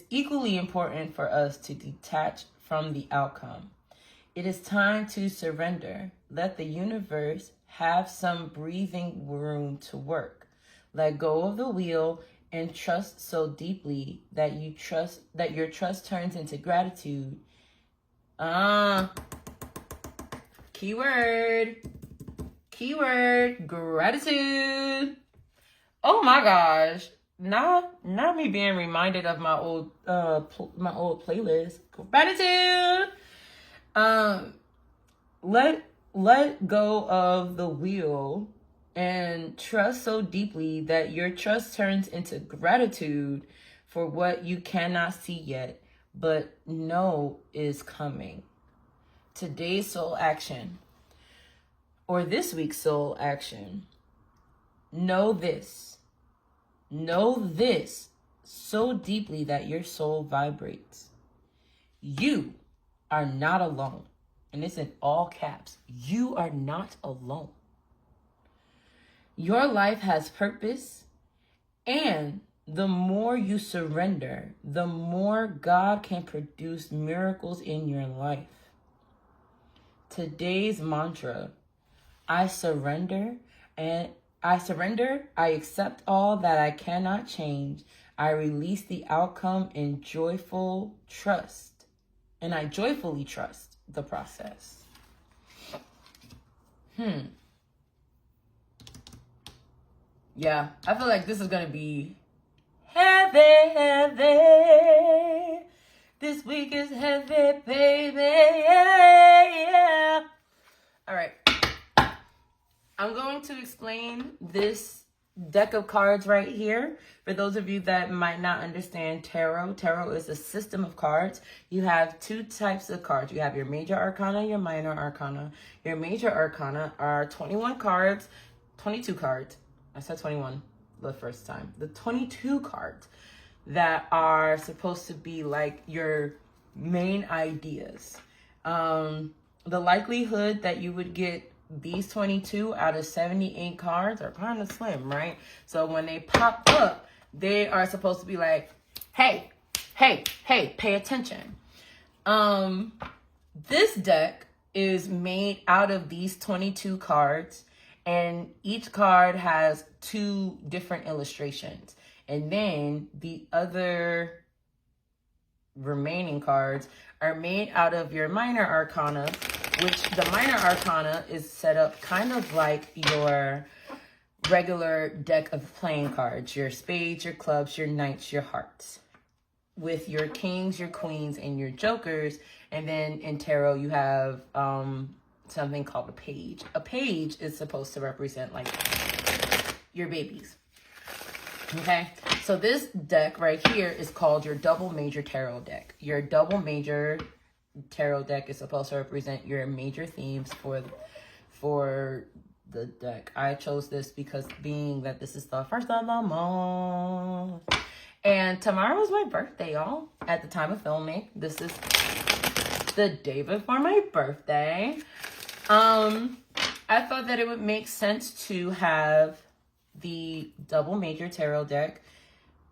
equally important for us to detach from the outcome. It is time to surrender. Let the universe have some breathing room to work. Let go of the wheel and trust so deeply that your trust turns into gratitude. Keyword, gratitude. Oh my gosh. Not me being reminded of my old playlist. Gratitude. Let go of the wheel and trust so deeply that your trust turns into gratitude for what you cannot see yet, but know is coming. Today's soul action, or this week's soul action. Know this so deeply that your soul vibrates. You are not alone. And it's in all caps. You are not alone. Your life has purpose, and the more you surrender, the more God can produce miracles in your life. Today's mantra: I surrender, I accept all that I cannot change. I release the outcome in joyful trust, and I joyfully trust the process. Yeah, I feel like this is going to be heavy. This week is heavy, baby. All right. I'm going to explain this deck of cards right here, for those of you that might not understand tarot, tarot is a system of cards. You have two types of cards. You have your major arcana, your minor arcana. Your major arcana are 21 cards, 22 cards. I said 21 the first time. The 22 cards that are supposed to be like your main ideas. The likelihood that you would get these 22 out of 78 cards are kind of slim, right? So when they pop up, they are supposed to be like, hey, hey, hey, pay attention. This deck is made out of these 22 cards, and each card has 2 different illustrations. And then the other remaining cards are made out of your minor arcana, which the minor arcana is set up kind of like your regular deck of playing cards, your spades, your clubs, your knights, your hearts, with your kings, your queens, and your jokers. And then in tarot, you have something called a page. A page is supposed to represent like your babies. Okay, so this deck right here is called your double major tarot deck. Your double major tarot deck is supposed to represent your major themes for the deck. I chose this because being that this is the first of the month. And tomorrow is my birthday, y'all. At the time of filming, this is the day before my birthday. I thought that it would make sense to have the double major tarot deck,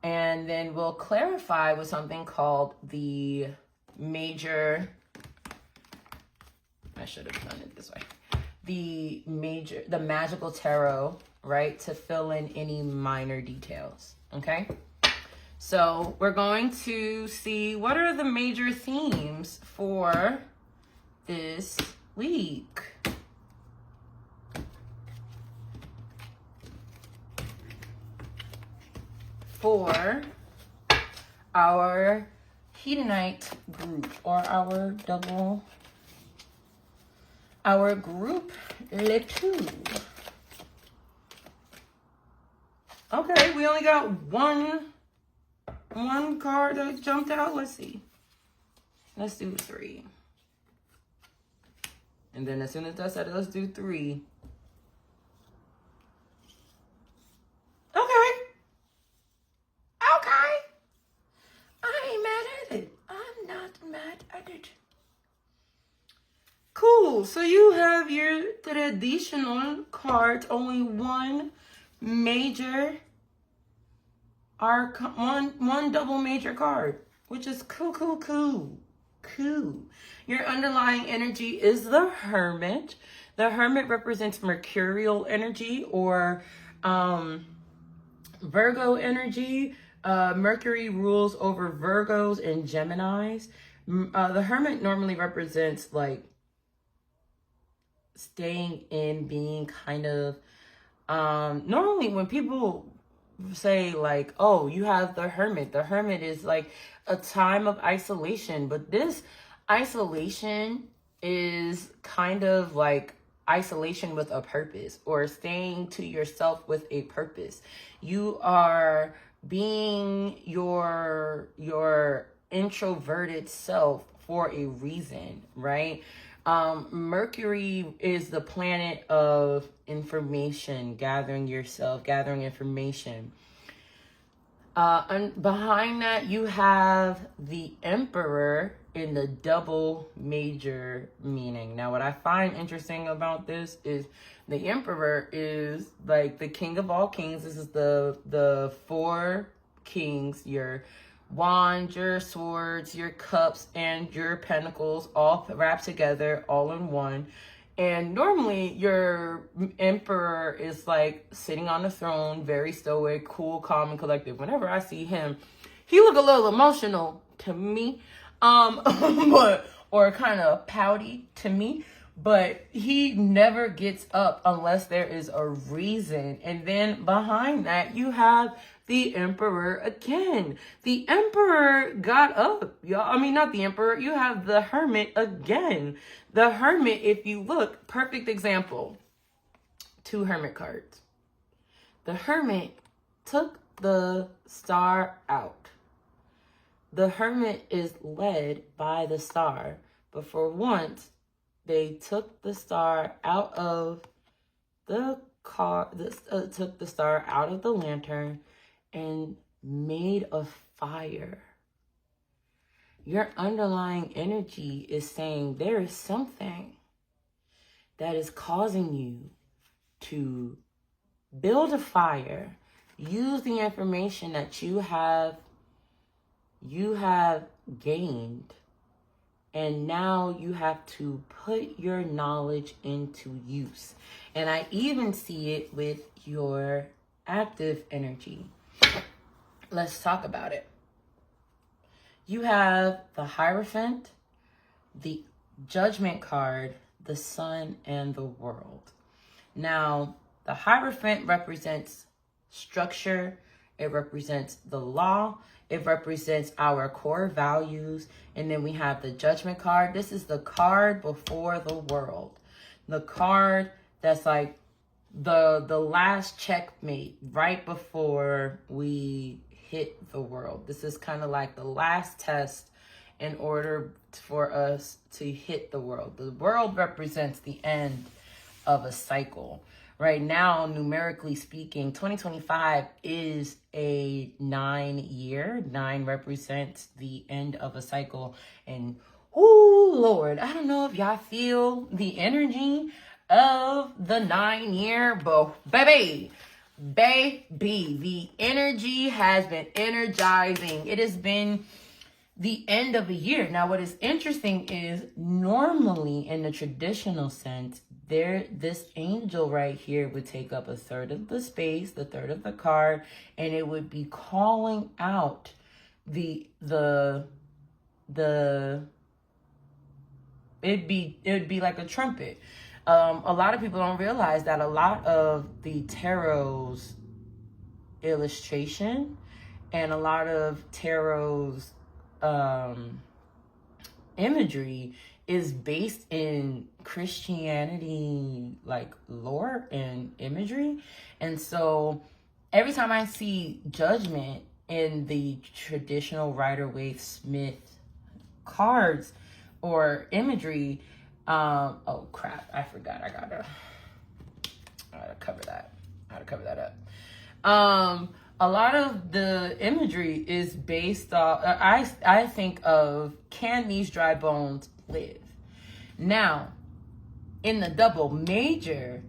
and then we'll clarify with something called the major, I should have done it this way, the magical tarot, right, to fill in any minor details. Okay, so we're going to see what are the major themes for this week. For our hedonite group, or our group le two. Okay, we only got one card that jumped out. Let's see. Let's do 3. And then as soon as I said let's do 3. Cool. So you have your traditional cards, only one major one double major card, which is cool. Your underlying energy is the Hermit. The Hermit represents mercurial energy, or Virgo energy. Mercury rules over Virgos and Geminis. The Hermit normally represents like staying in, being kind of normally when people say like, oh, you have the Hermit is like a time of isolation, but this isolation is kind of like isolation with a purpose, or staying to yourself with a purpose. You are being your introverted self for a reason, right? Mercury is the planet of information, gathering information. And behind that, you have the Emperor in the double major meaning. Now, what I find interesting about this is the Emperor is like the king of all kings. This is the 4 kings, your wands, your swords, your cups, and your pentacles, all wrapped together, all in one. And normally your Emperor is like sitting on the throne, very stoic, cool, calm, and collective. Whenever I see him, he look a little emotional to me, or kind of pouty to me. But he never gets up unless there is a reason. And then behind that, you have the Emperor again. The Emperor got up, y'all. I mean, not the Emperor. You have the Hermit again. The Hermit, if you look, perfect example. 2 Hermit cards. The Hermit took the star out. The Hermit is led by the star, but for once, they took the star out of the car, took the star out of the lantern and made a fire. Your underlying energy is saying there is something that is causing you to build a fire. Use the information that you have gained, and now you have to put your knowledge into use. And I even see it with your active energy. Let's talk about it. You have the Hierophant, the Judgment card, the Sun, and the World. Now, the Hierophant represents structure. It represents the law. It represents our core values. And then we have the Judgment card. This is the card before the world. The card that's like the last checkmate right before we hit the world. This is kind of like the last test in order for us to hit the world. The world represents the end of a cycle. Right now, numerically speaking, 2025 is a 9-year. 9 represents the end of a cycle. And, oh, Lord, I don't know if y'all feel the energy of the 9-year, but baby, the energy has been energizing. It has been the end of a year. Now, what is interesting is normally in the traditional sense, this angel right here would take up a third of the space, the third of the card, and it would be calling out it'd be like a trumpet. A lot of people don't realize that a lot of the tarot's illustration and a lot of tarot's imagery is based in Christianity, like lore and imagery. And so every time I see Judgment in the traditional Rider-Waite-Smith cards or imagery, oh crap, I forgot. I gotta cover that. I gotta cover that up. A lot of the imagery is based off, I think of, can these dry bones live? Now, in the double major,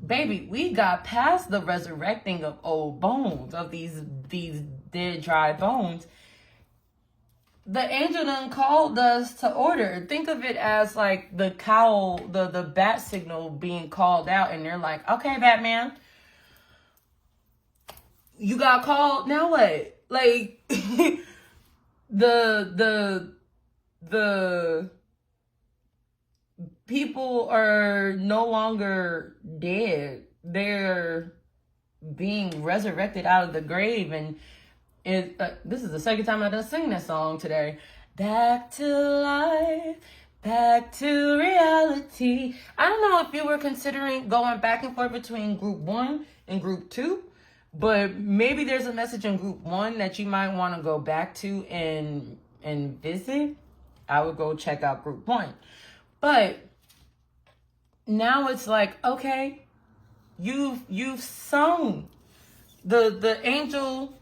baby, we got past the resurrecting of old bones, of these dead dry bones. The angel done called us to order. Think of it as like the cowl, the bat signal being called out, and they're like, okay, Batman, you got called, now what? Like, the people are no longer dead. They're being resurrected out of the grave. And this is the second time I've done sing that song today. Back to life, back to reality. I don't know if you were considering going back and forth between group 1 and group 2, but maybe there's a message in group 1 that you might want to go back to and visit. I would go check out group 1. But now it's like, okay, you've sung. The angel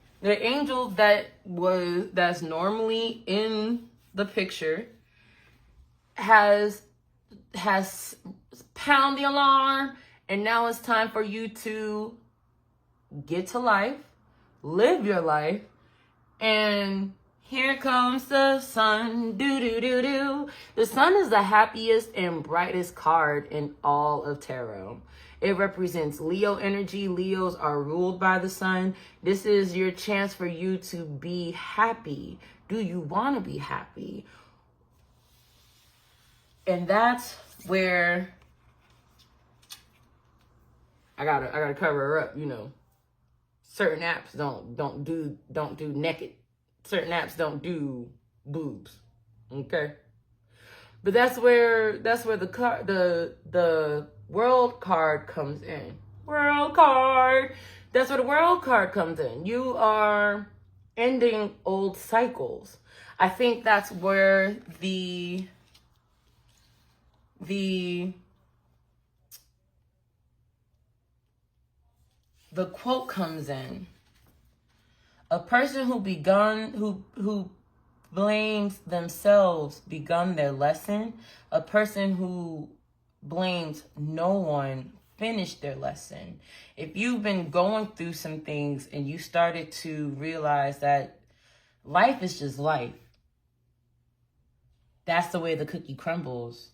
that's normally in the picture has pounded the alarm, and now it's time for you to get to life, live your life, and here comes the sun. Do. The sun is the happiest and brightest card in all of tarot. It represents Leo energy. Leos are ruled by the sun. This is your chance for you to be happy. Do you want to be happy? And that's where I gotta cover her up, you know. Certain apps don't do naked. Certain apps don't do boobs. Okay? But that's where the world card comes in. World card. That's where the World card comes in. You are ending old cycles. I think that's where the quote comes in. A person who blames themselves begun their lesson. A person who blames no one finished their lesson. If you've been going through some things and you started to realize that life is just life, that's the way the cookie crumbles.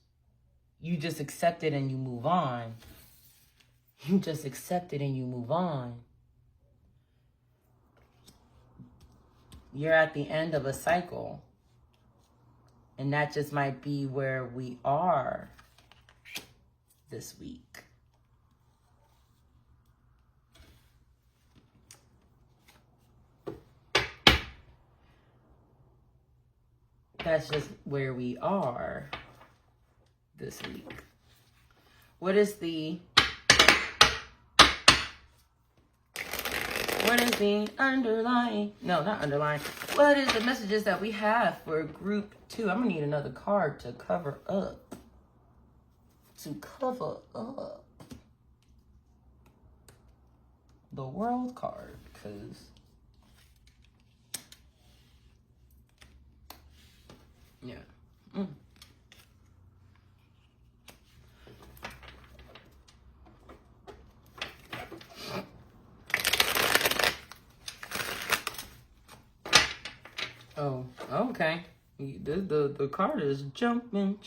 You just accept it and you move on. You just accept it and you move on. You're at the end of a cycle. And that just might be where we are this week. That's just where we are this week. What is the underlying, no, not underlying. What is the messages that we have for group 2? I'm gonna need another card to cover up. The World card, because yeah. Oh, okay. The card is jumping.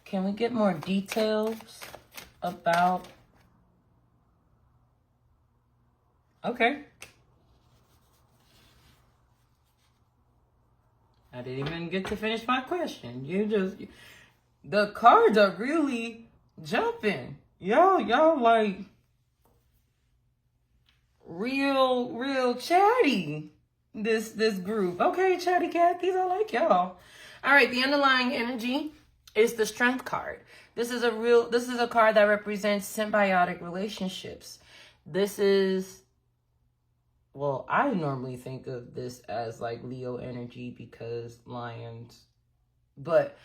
Can we get more details about... Okay. I didn't even get to finish my question. The cards are really jumping. Y'all like real chatty. This group. Okay, chatty Cathy's, I like y'all. All right, the underlying energy is the Strength card. This is a card that represents symbiotic relationships. This is, well, I normally think of this as like Leo energy because lions. But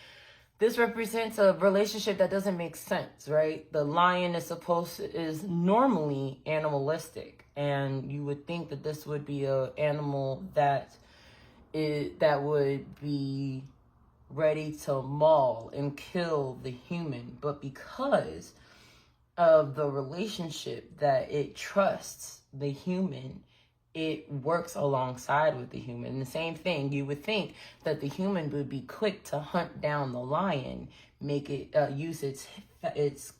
this represents a relationship that doesn't make sense, right? The lion is normally animalistic. And you would think that this would be an animal that would be ready to maul and kill the human. But because of the relationship that it trusts the human, it works alongside with the human. And the same thing, you would think that the human would be quick to hunt down the lion, make it use its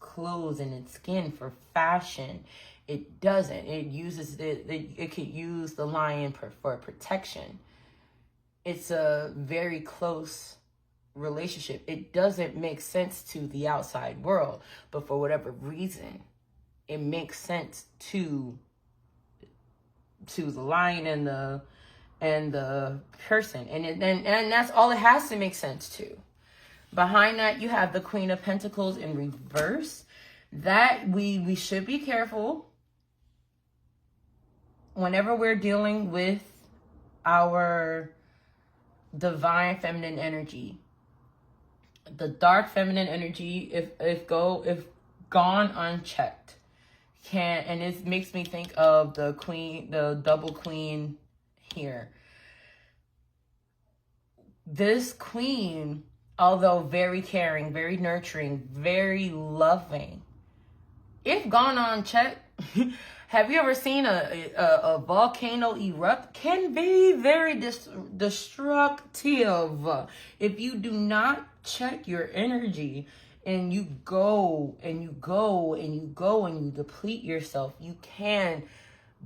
clothes and its skin for fashion. It doesn't. It could use the lion for protection. It's a very close relationship. It doesn't make sense to the outside world, but for whatever reason, it makes sense to the lion and the person, and that's all it has to make sense to. Behind that, you have the Queen of Pentacles in reverse. That we should be careful whenever we're dealing with our divine feminine energy. The dark feminine energy, if gone unchecked, and it makes me think of the double queen here. This queen, although very caring, very nurturing, very loving, if gone unchecked, have you ever seen a volcano erupt? Can be very destructive. If you do not check your energy and you go and you go and you go and you deplete yourself, you can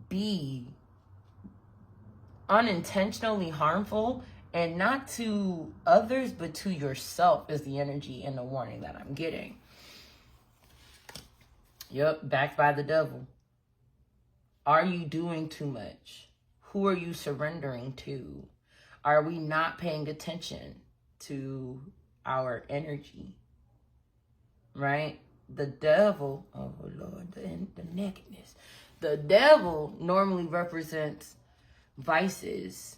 be unintentionally harmful, and not to others but to yourself is the energy and the warning that I'm getting. Yep, backed by the devil. Are you doing too much? Who are you surrendering to? Are we not paying attention to our energy? Right? The devil, oh Lord, the nakedness. The devil normally represents vices.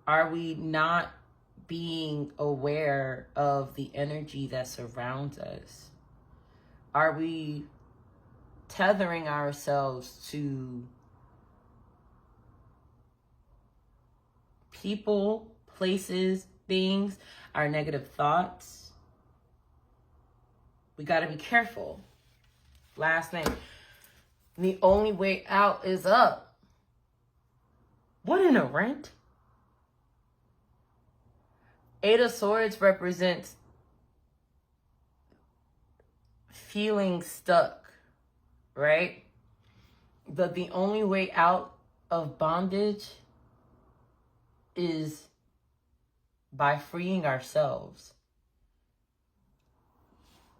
Are we not being aware of the energy that surrounds us? Are we tethering ourselves to people, places, things, our negative thoughts? We got to be careful. Last thing, the only way out is up. What in a rent? Eight of Swords represents feeling stuck, right? But the only way out of bondage is by freeing ourselves.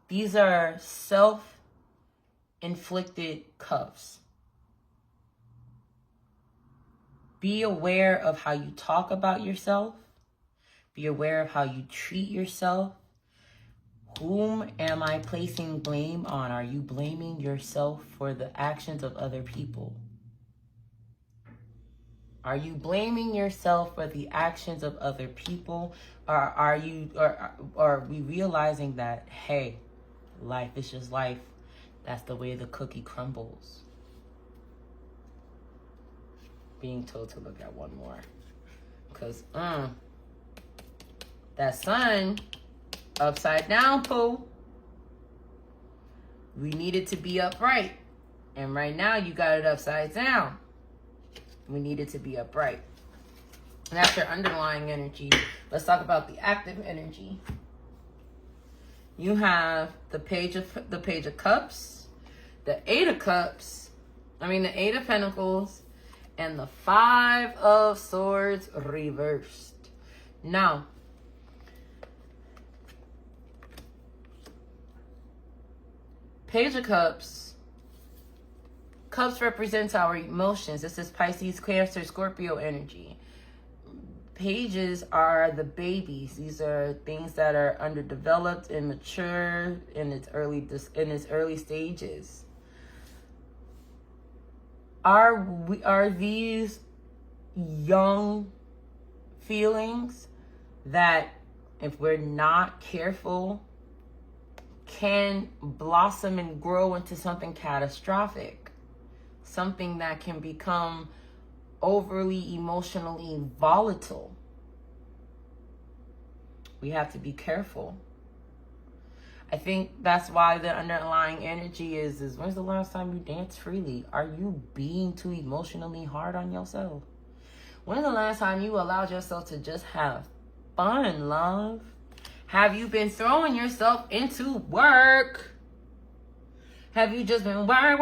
These are self-inflicted cuffs. Be aware of how you talk about yourself. Be aware of how you treat yourself. Whom am I placing blame on? Are you blaming yourself for the actions of other people? Are you blaming yourself for the actions of other people? Or are we realizing that, hey, life is just life. That's the way the cookie crumbles. Being told to look at one more. Because, that sun, upside down, poo. We need it to be upright. And right now, you got it upside down. We need it to be upright. And that's your underlying energy. Let's talk about the active energy. You have the Page of Cups, the Eight of Pentacles, and the Five of Swords reversed. Now, Page of Cups represents our emotions. This is Pisces, Cancer, Scorpio energy. Pages are the babies. These are things that are underdeveloped and mature in its early stages. Are these young feelings that, if we're not careful, can blossom and grow into something catastrophic, something that can become overly emotionally volatile? We have to be careful. I think that's why the underlying energy is when's the last time you danced freely? Are you being too emotionally hard on yourself? When's the last time you allowed yourself to just have fun, love? Have you been throwing yourself into work? Have you just been work?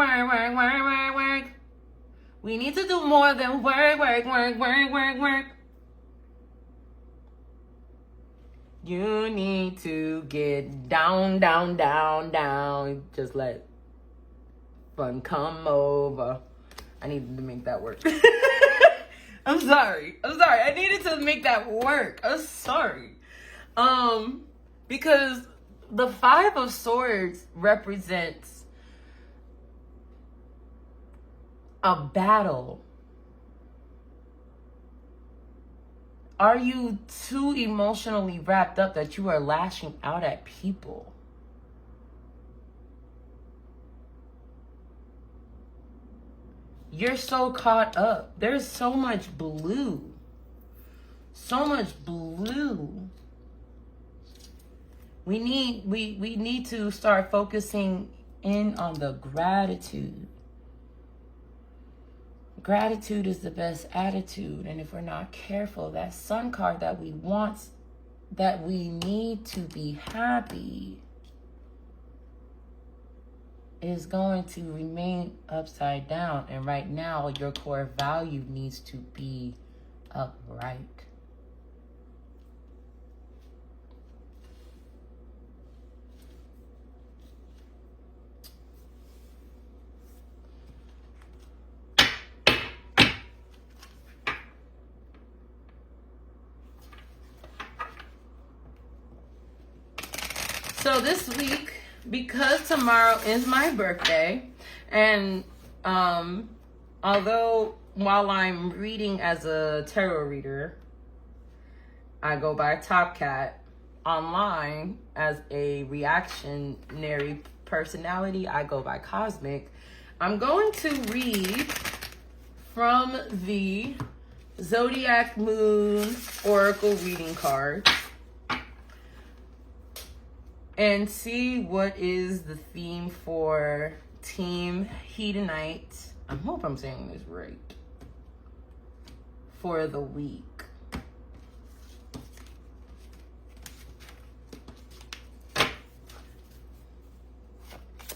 We need to do more than work. You need to get down. Just let fun come over. I needed to make that work. I'm sorry. I needed to make that work. I'm sorry. Because the Five of Swords represents a battle. Are you too emotionally wrapped up that you are lashing out at people? You're so caught up. There's so much blue. We need to start focusing in on the gratitude. Gratitude is the best attitude. And if we're not careful, that Sun card that we want, that we need to be happy, is going to remain upside down. And right now, your core value needs to be upright. So this week, because tomorrow is my birthday, and although while I'm reading as a tarot reader, I go by TopKat. Online as a reactionary personality, I go by Cosmic. I'm going to read from the Zodiac Moon Oracle reading cards and see what is the theme for Team Hedonite. I hope I'm saying this right. For the week.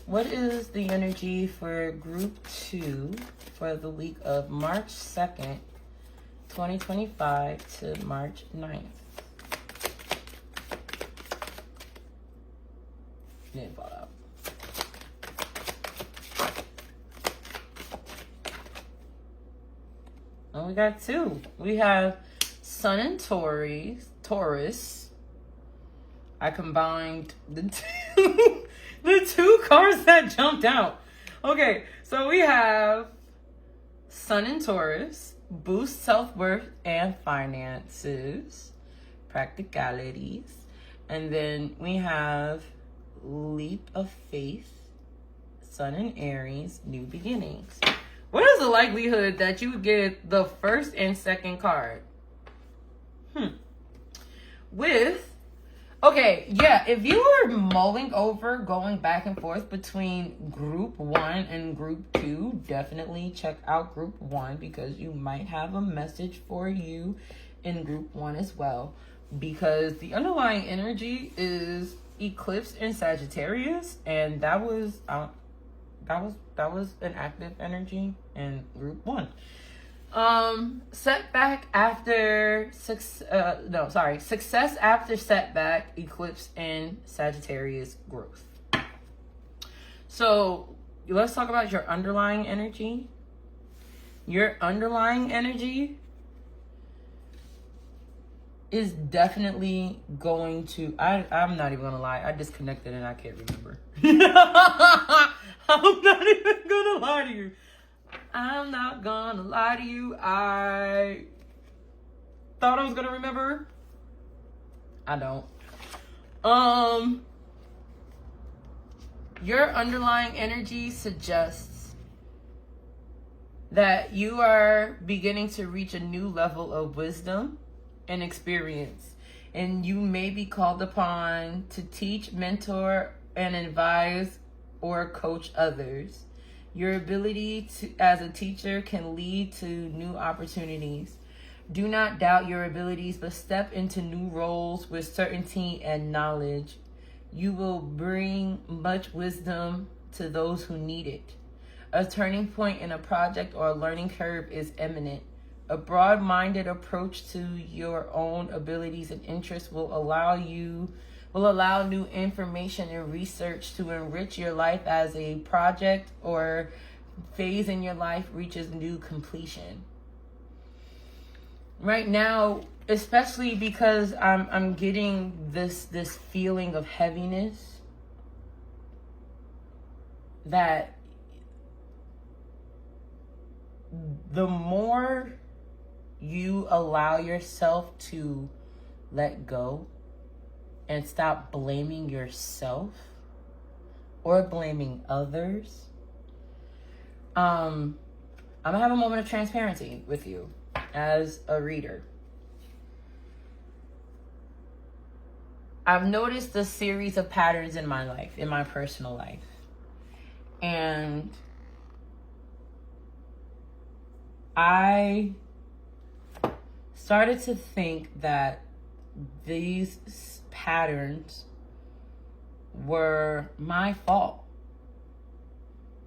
What is the energy for group 2 for the week of March 2nd, 2025 to March 9th? Didn't fall out. And we got 2. We have Sun and Taurus. I combined the two. The 2 cards that jumped out. Okay, so we have Sun in Taurus, boost self-worth and finances, practicalities. And then we have leap of faith, Sun in Aries, new beginnings. What is the likelihood that you would get the first and second card? Okay, yeah, if you were mulling over going back and forth between group 1 and group 2, definitely check out group 1 because you might have a message for you in group 1 as well. Because the underlying energy is eclipse in Sagittarius, and that was an active energy in group 1. Setback after success after setback, eclipse in Sagittarius growth. So let's talk about your underlying energy. Your underlying energy is definitely going to, I'm not even gonna lie, I disconnected and I can't remember. I'm not even gonna lie to you. I'm not gonna lie to you. I thought I was gonna remember. I don't. Your underlying energy suggests that you are beginning to reach a new level of wisdom and experience, and you may be called upon to teach, mentor, and advise or coach others. Your ability as a teacher can lead to new opportunities. Do not doubt your abilities, but step into new roles with certainty and knowledge. You will bring much wisdom to those who need it. A turning point in a project or a learning curve is imminent. A broad-minded approach to your own abilities and interests will allow new information and research to enrich your life as a project or phase in your life reaches new completion. Right now, especially because I'm getting this feeling of heaviness, that the more you allow yourself to let go and stop blaming yourself or blaming others, I'm gonna have a moment of transparency with you as a reader. I've noticed a series of patterns in my life, in my personal life. And I started to think that these patterns were my fault.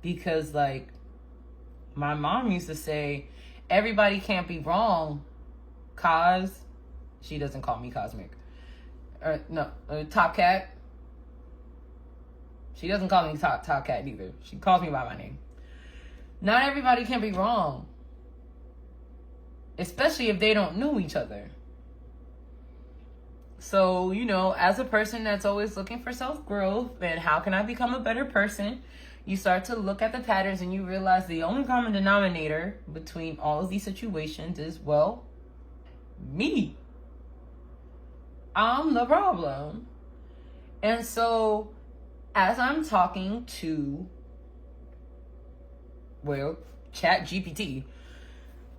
Because, like, my mom used to say, everybody can't be wrong, cause she doesn't call me Cosmic. TopKat. She doesn't call me TopKat either. She calls me by my name. Not everybody can be wrong. Especially if they don't know each other. So, you know, as a person that's always looking for self-growth and how can I become a better person, you start to look at the patterns and you realize the only common denominator between all of these situations is, well, me. I'm the problem. And so as I'm talking to, well, ChatGPT,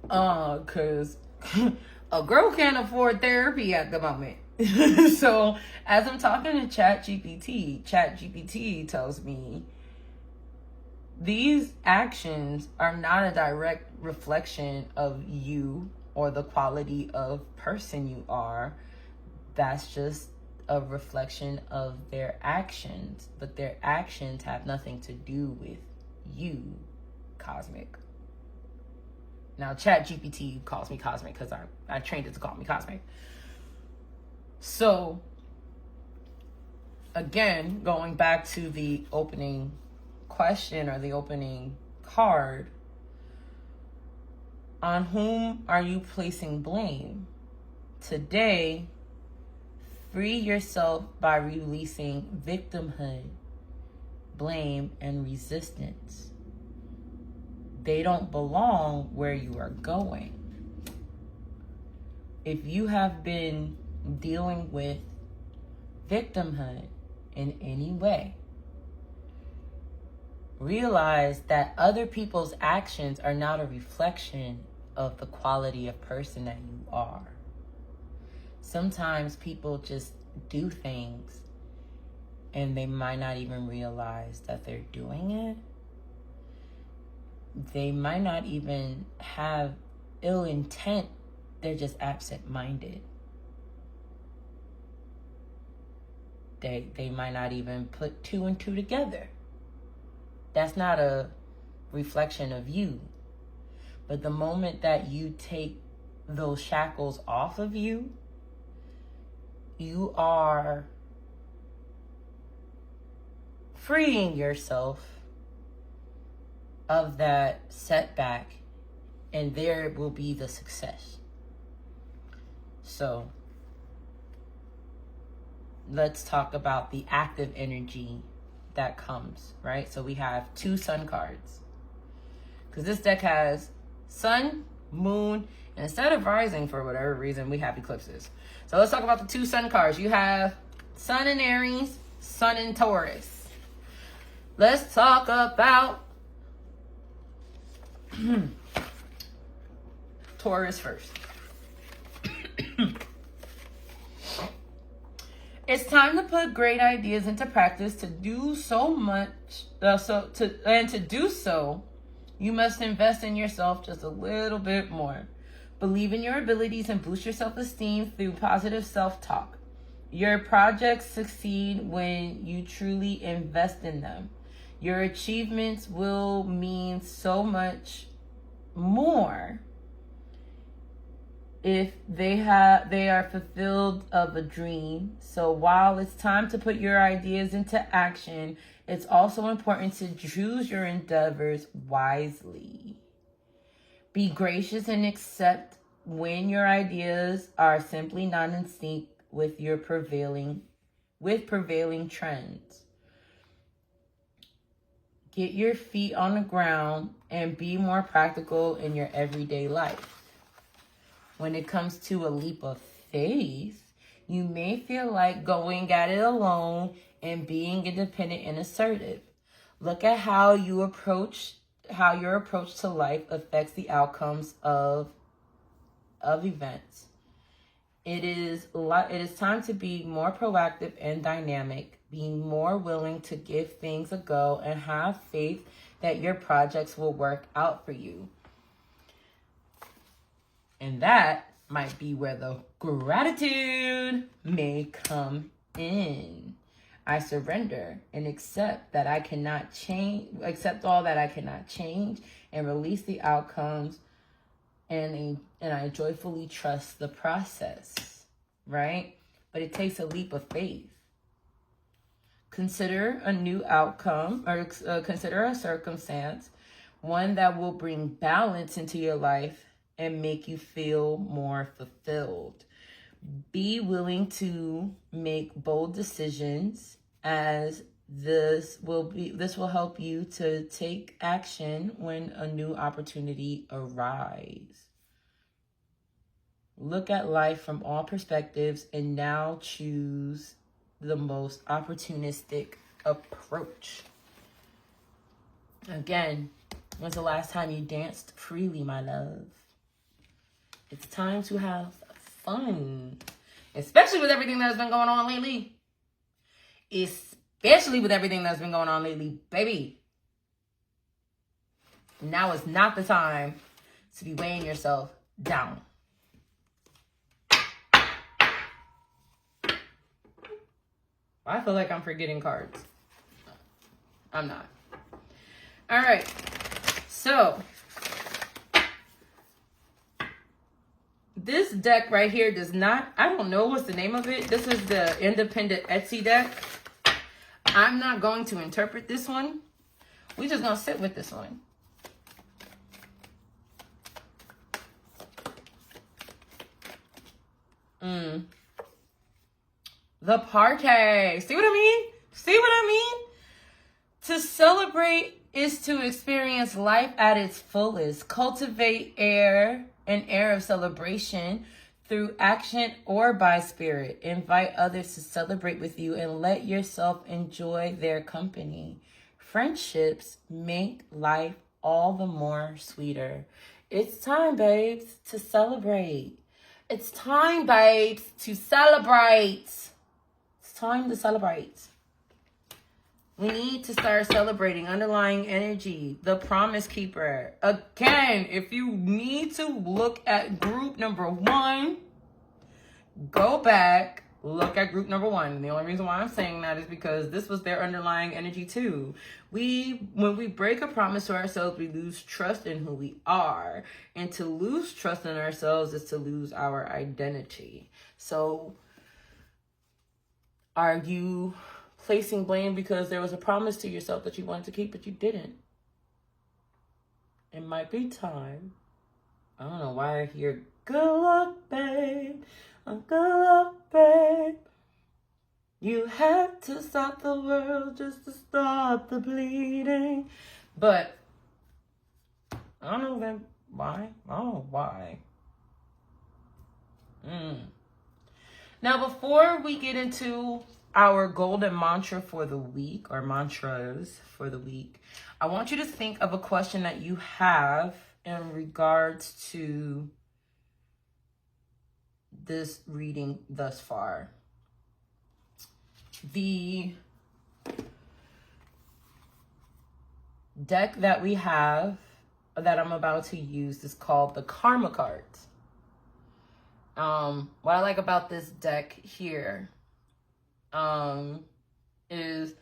because a girl can't afford therapy at the moment. So as I'm talking to ChatGPT tells me these actions are not a direct reflection of you or the quality of person you are. That's just a reflection of their actions, but their actions have nothing to do with you, Cosmic. Now, ChatGPT calls me Cosmic because I trained it to call me Cosmic. So, again, going back to the opening question or the opening card, on whom are you placing blame? Today, free yourself by releasing victimhood, blame, and resistance. They don't belong where you are going. If you have been dealing with victimhood in any way, realize that other people's actions are not a reflection of the quality of person that you are. Sometimes people just do things and they might not even realize that they're doing it. They might not even have ill intent. They're just absent-minded. They might not even put two and two together. That's not a reflection of you. But the moment that you take those shackles off of you, you are freeing yourself of that setback, and there will be the success. So let's talk about the active energy that comes, right? So we have 2 sun cards, because this deck has sun, moon, and instead of rising, for whatever reason, we have eclipses. So let's talk about the 2 sun cards. You have sun in Aries, sun in Taurus. Let's talk about Taurus first. It's time to put great ideas into practice. To do so much, to do so, you must invest in yourself just a little bit more. Believe in your abilities and boost your self-esteem through positive self-talk. Your projects succeed when you truly invest in them. Your achievements will mean so much more if they are fulfilled of a dream. So while it's time to put your ideas into action, it's also important to choose your endeavors wisely. Be gracious and accept when your ideas are simply not in sync with your prevailing trends. Get your feet on the ground and be more practical in your everyday life. When it comes to a leap of faith, you may feel like going at it alone and being independent and assertive. Look at how your approach to life affects the outcomes of events. It is time to be more proactive and dynamic, being more willing to give things a go, and have faith that your projects will work out for you. And that might be where the gratitude may come in. I surrender and accept all that I cannot change, and release the outcomes, and I joyfully trust the process, right? But it takes a leap of faith. Consider a new outcome, or consider a circumstance, one that will bring balance into your life and make you feel more fulfilled. Be willing to make bold decisions, as this will help you to take action when a new opportunity arises. Look at life from all perspectives and now choose the most opportunistic approach. Again, when's the last time you danced freely, my love? It's time to have fun. Especially with everything that's been going on lately. Especially with everything that's been going on lately, baby. Now is not the time to be weighing yourself down. I feel like I'm forgetting cards. I'm not. All right. So, this deck right here does not, I don't know what's the name of it. This is the independent Etsy deck. I'm not going to interpret this one. We're just going to sit with this one. The party. See what I mean? See what I mean? To celebrate is to experience life at its fullest. Cultivate an air of celebration through action or by spirit. Invite others to celebrate with you and let yourself enjoy their company. Friendships make life all the more sweeter. It's time, babes, to celebrate. It's time, babes, to celebrate. It's time to celebrate. We need to start celebrating underlying energy, the promise keeper. Again, if you need to look at group number 1, go back, look at group number 1. The only reason why I'm saying that is because this was their underlying energy too. When we break a promise to ourselves, we lose trust in who we are. And to lose trust in ourselves is to lose our identity. So, are you placing blame because there was a promise to yourself that you wanted to keep, but you didn't? It might be time. I don't know why I hear, good luck, babe. Good luck, babe. You had to stop the world just to stop the bleeding. But I don't know then why. I don't know why. Now, before we get into our golden mantra for the week, or mantras for the week, I want you to think of a question that you have in regards to this reading thus far. The deck that we have that I'm about to use is called the Karma cards. What I like about this deck here is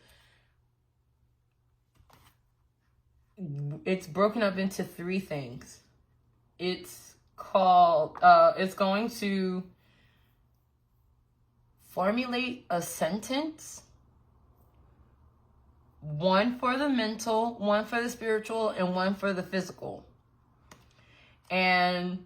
it's broken up into 3 things. It's called, it's going to formulate a sentence, 1 for the mental, 1 for the spiritual, and 1 for the physical. And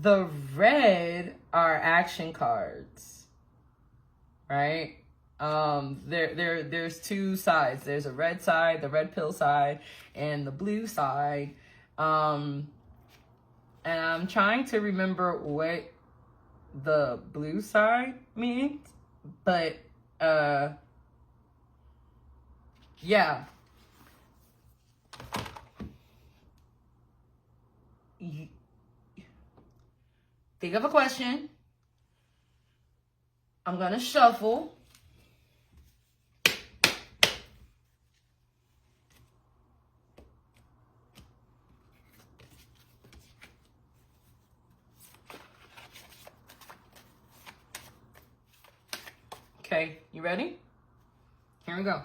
the red are action cards, right? There's 2 sides. There's a red side, the red pill side, and the blue side. And I'm trying to remember what the blue side means, but yeah. Think of a question. I'm gonna shuffle. Okay, you ready? Here we go.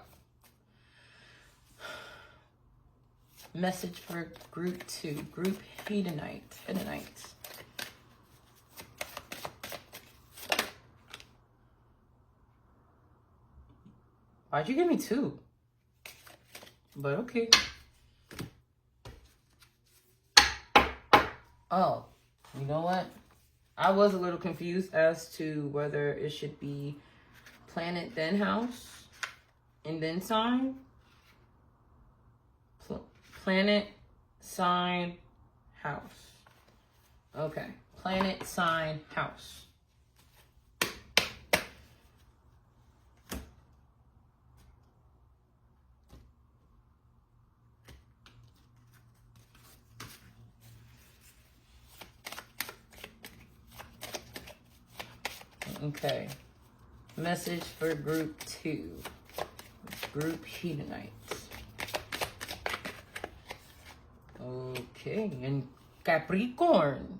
Message for group 2, group Hedonites. Why'd you give me 2? But okay. Oh, you know what? I was a little confused as to whether it should be planet then house and then sign. Planet, sign, house. Okay. Planet, sign, house. Okay. Message for group 2. Group Hedonites. Okay. And Capricorn.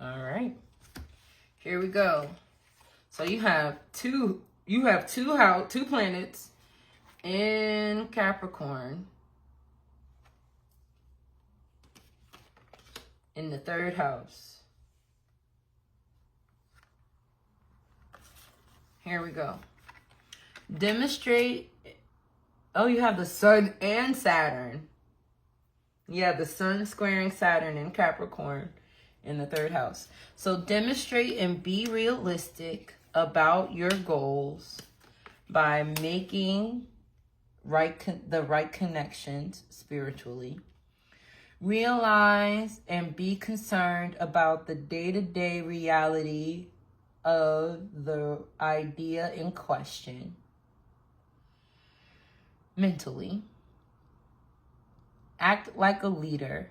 All right. Here we go. So you have two planets in Capricorn in the 3rd house. Here we go. Demonstrate. Oh, you have the Sun and Saturn. You have the Sun squaring Saturn in Capricorn in the 3rd house. So demonstrate and be realistic about your goals by making the right connections spiritually. Realize and be concerned about the day-to-day reality of the idea in question mentally. Act like a leader,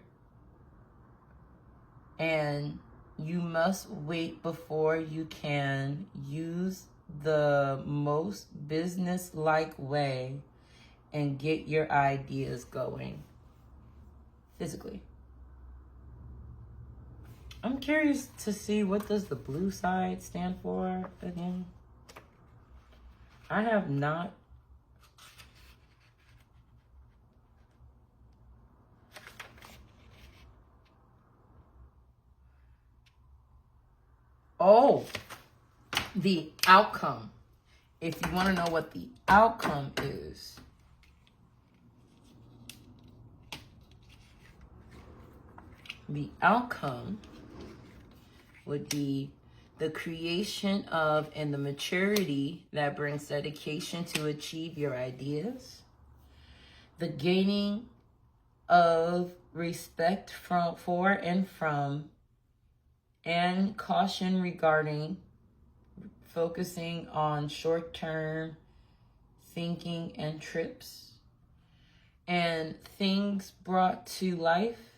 and you must wait before you can use the most business-like way and get your ideas going physically. I'm curious to see, what does the blue side stand for again? I have not. Oh, the outcome. If you want to know what the outcome is, the outcome would be the creation of and the maturity that brings dedication to achieve your ideas, the gaining of respect for and from, and caution regarding focusing on short-term thinking and trips, and things brought to life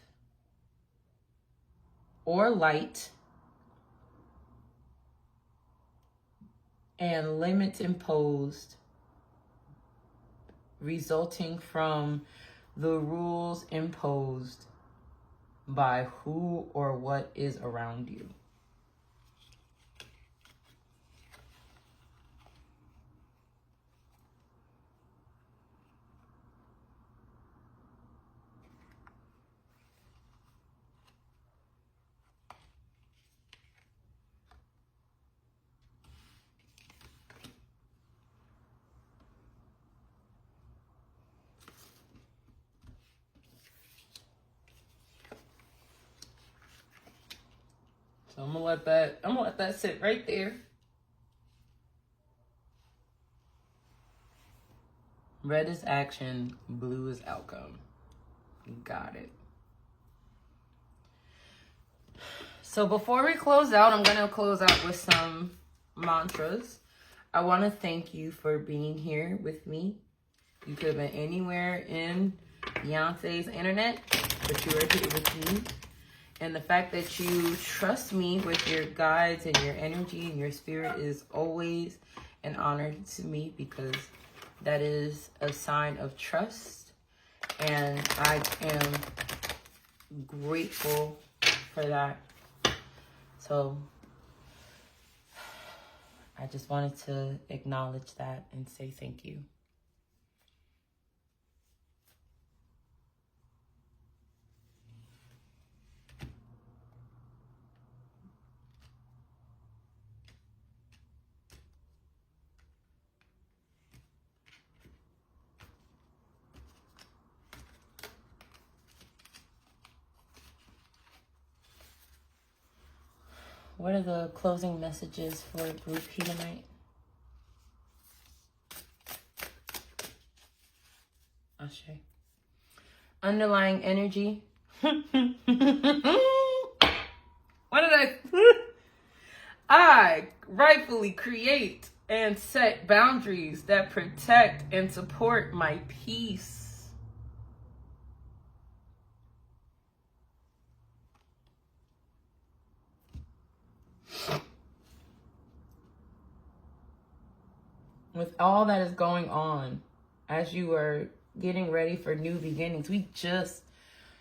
or light, and limits imposed resulting from the rules imposed by who or what is around you. So I'm gonna let that sit right there. Red is action, blue is outcome. Got it. So before we close out, I'm gonna close out with some mantras. I want to thank you for being here with me. You could have been anywhere in Beyonce's internet, but you are here with me. And the fact that you trust me with your guides and your energy and your spirit is always an honor to me, because that is a sign of trust. And I am grateful for that. So I just wanted to acknowledge that and say thank you. What are the closing messages for Group P tonight? Ashe. Underlying energy. What did I? I rightfully create and set boundaries that protect and support my peace. With all that is going on, as you are getting ready for new beginnings, we just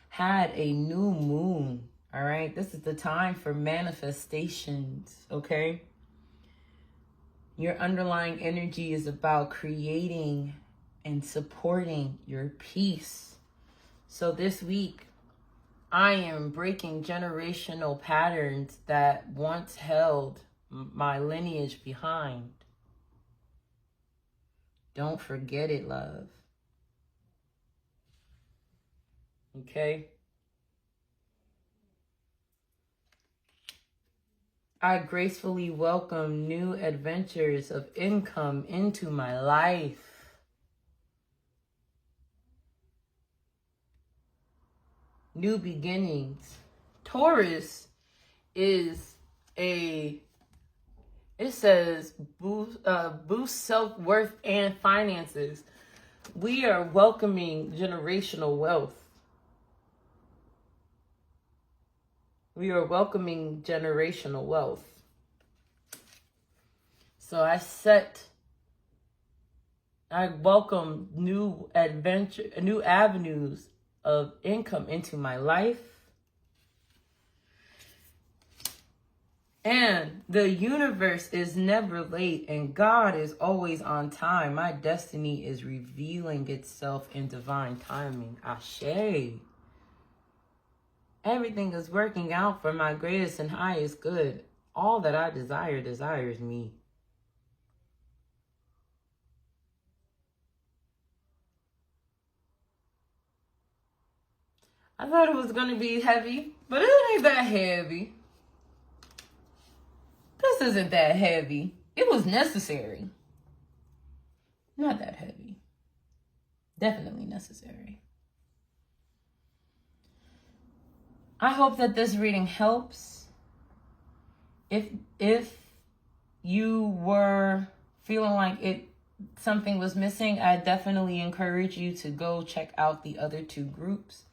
had a new moon, all right? This is the time for manifestations, okay? Your underlying energy is about creating and supporting your peace. So this week, I am breaking generational patterns that once held my lineage behind. Don't forget it, love. Okay? I gracefully welcome new adventures of income into my life. New beginnings. Taurus is it says boost self-worth and finances. We are welcoming generational wealth. We are welcoming generational wealth. So I welcome new avenues of income into my life. And the universe is never late and God is always on time. My destiny is revealing itself in divine timing. Ashe. Everything is working out for my greatest and highest good. All that I desire desires me. I thought it was going to be heavy, but it ain't that heavy. This isn't that heavy. It was necessary. Not that heavy. Definitely necessary. I hope that this reading helps. If you were feeling like something was missing, I definitely encourage you to go check out the other two groups.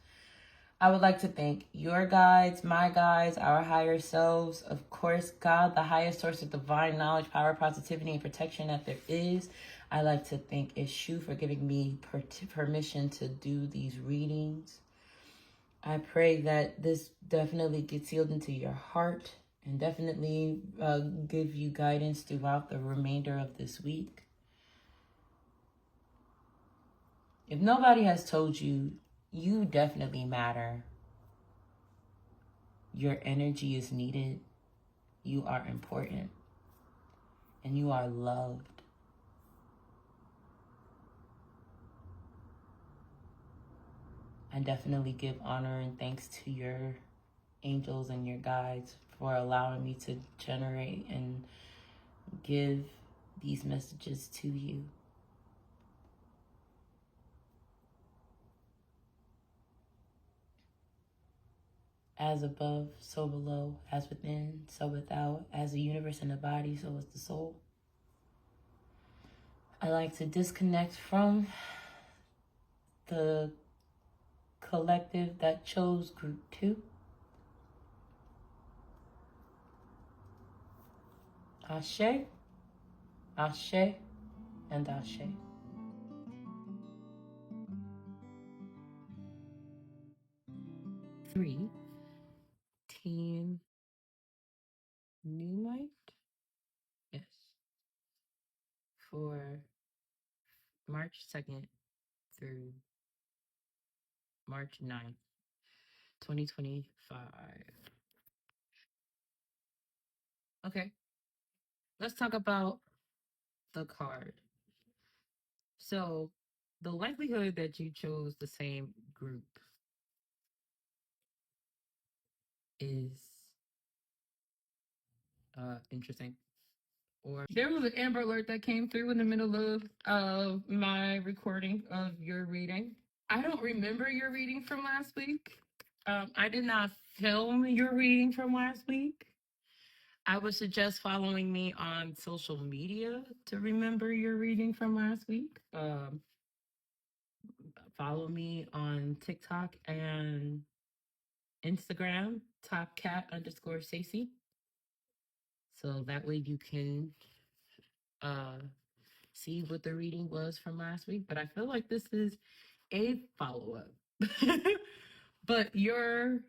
I would like to thank your guides, my guides, our higher selves, of course, God, the highest source of divine knowledge, power, positivity, and protection that there is. I like to thank Ishu for giving me permission to do these readings. I pray that this definitely gets sealed into your heart and definitely give you guidance throughout the remainder of this week. If nobody has told you, you definitely matter. Your energy is needed. You are important. And you are loved. I definitely give honor and thanks to your angels and your guides for allowing me to generate and give these messages to you. As above, so below, as within, so without, as the universe and the body, so is the soul. I like to disconnect from the collective that chose group 2. Ashe, Ashe, and Ashe. Three, Team New Light, yes, for March 2nd through March 9th, 2025. Okay, let's talk about the card. So, the likelihood that you chose the same group is interesting. Or there was an Amber Alert that came through in the middle of my recording of your reading. I don't remember your reading from last week. I did not film your reading from last week. I would suggest following me on social media to remember your reading from last week. Follow me on TikTok and Instagram, TopKat_Stacey. So that way you can see what the reading was from last week. But I feel like this is a follow-up. But your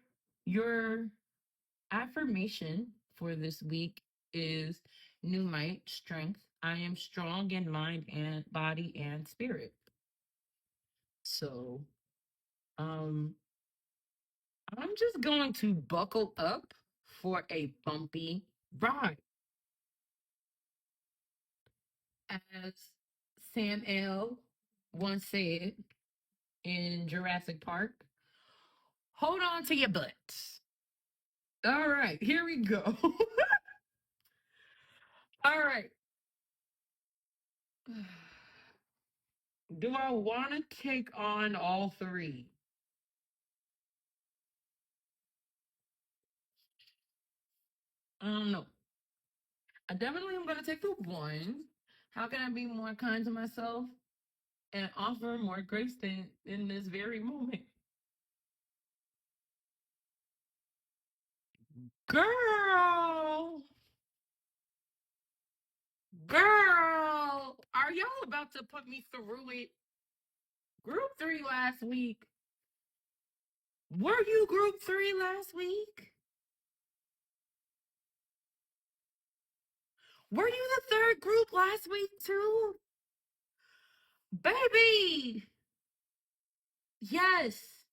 affirmation for this week is new might, strength. I am strong in mind and body and spirit. So I'm just going to buckle up for a bumpy ride. As Sam L once said in Jurassic Park, hold on to your butts. All right, here we go. All right. Do I want to take on all three? I don't know. I definitely am going to take the one. How can I be more kind to myself and offer more grace than in this very moment? Girl, girl, are y'all about to put me through it? Group three last week. Were you group three last week? Were you the third group last week too? Baby, yes.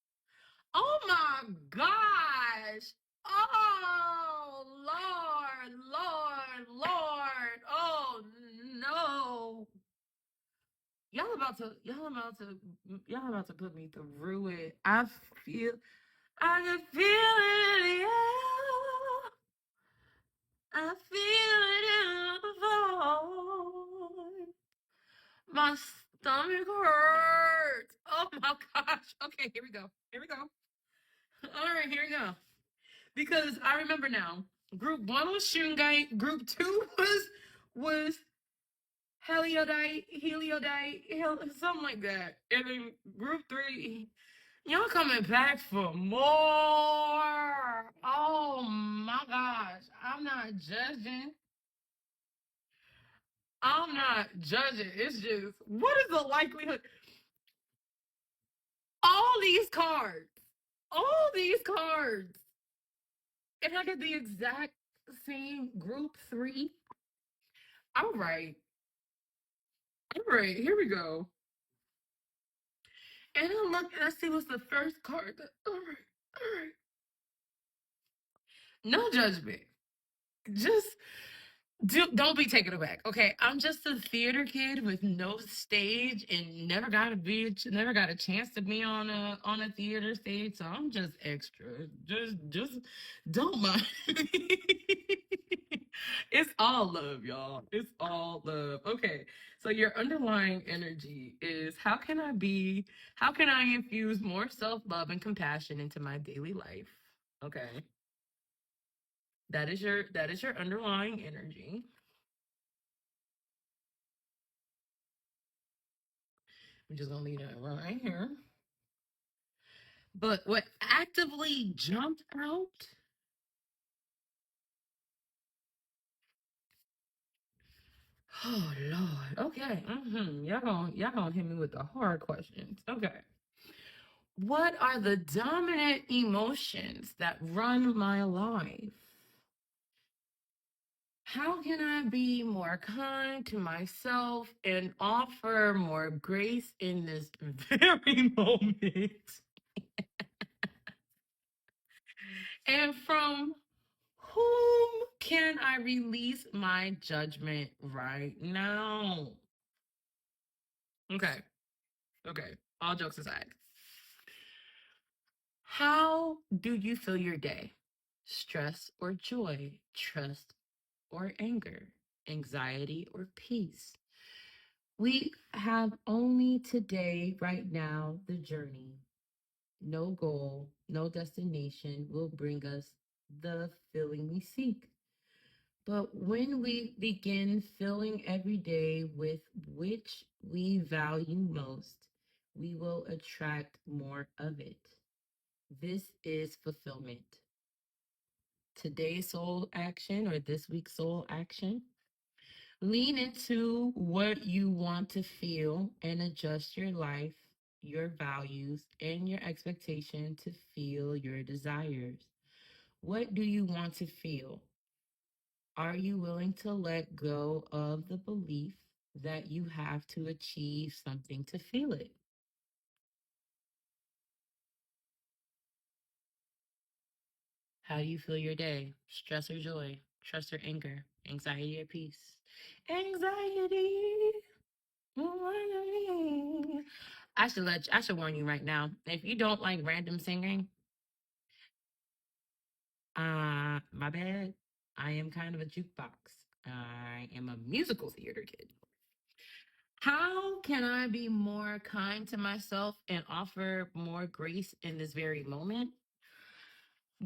Oh my gosh. Oh Lord, Lord, Lord. Oh no. Y'all about to put me through it. I can feel it in the air. I feel it in the void. My stomach hurts. Oh my gosh. Okay, here we go. Here we go. All right, here we go. Because I remember now. Group one was Shungite. Group two was something like that. And then group three, y'all coming back for more. Oh my gosh. I'm not judging. I'm not judging. It's just, what is the likelihood? All these cards. All these cards. And I get the exact same group three. All right. All right. Here we go. And I look and I see what's the first card. All right. All right. No judgment. Just don't be taken aback. Okay. I'm just a theater kid with no stage and never got a chance to be on a theater stage. So I'm just extra. Just don't mind. It's all love, y'all. It's all love. Okay. So your underlying energy is how can I infuse more self-love and compassion into my daily life? Okay. That is your underlying energy. I'm just gonna leave that right here. But what actively jumped out? Oh Lord. Okay. Y'all gonna hit me with the hard questions. Okay. What are the dominant emotions that run my life? How can I be more kind to myself and offer more grace in this very moment? And from whom can I release my judgment right now? Okay. Okay. All jokes aside. How do you feel your day? Stress or joy? Trust or anger, anxiety or peace. We have only today, right now, the journey. No goal, no destination will bring us the feeling we seek. But when we begin filling every day with which we value most, we will attract more of it. This is fulfillment. Today's soul action or this week's soul action. Lean into what you want to feel and adjust your life, your values, and your expectation to feel your desires. What do you want to feel? Are you willing to let go of the belief that you have to achieve something to feel it? How do you feel your day? Stress or joy? Trust or anger? Anxiety or peace? Anxiety. I should warn you right now. If you don't like random singing, my bad. I am kind of a jukebox. I am a musical theater kid. How can I be more kind to myself and offer more grace in this very moment?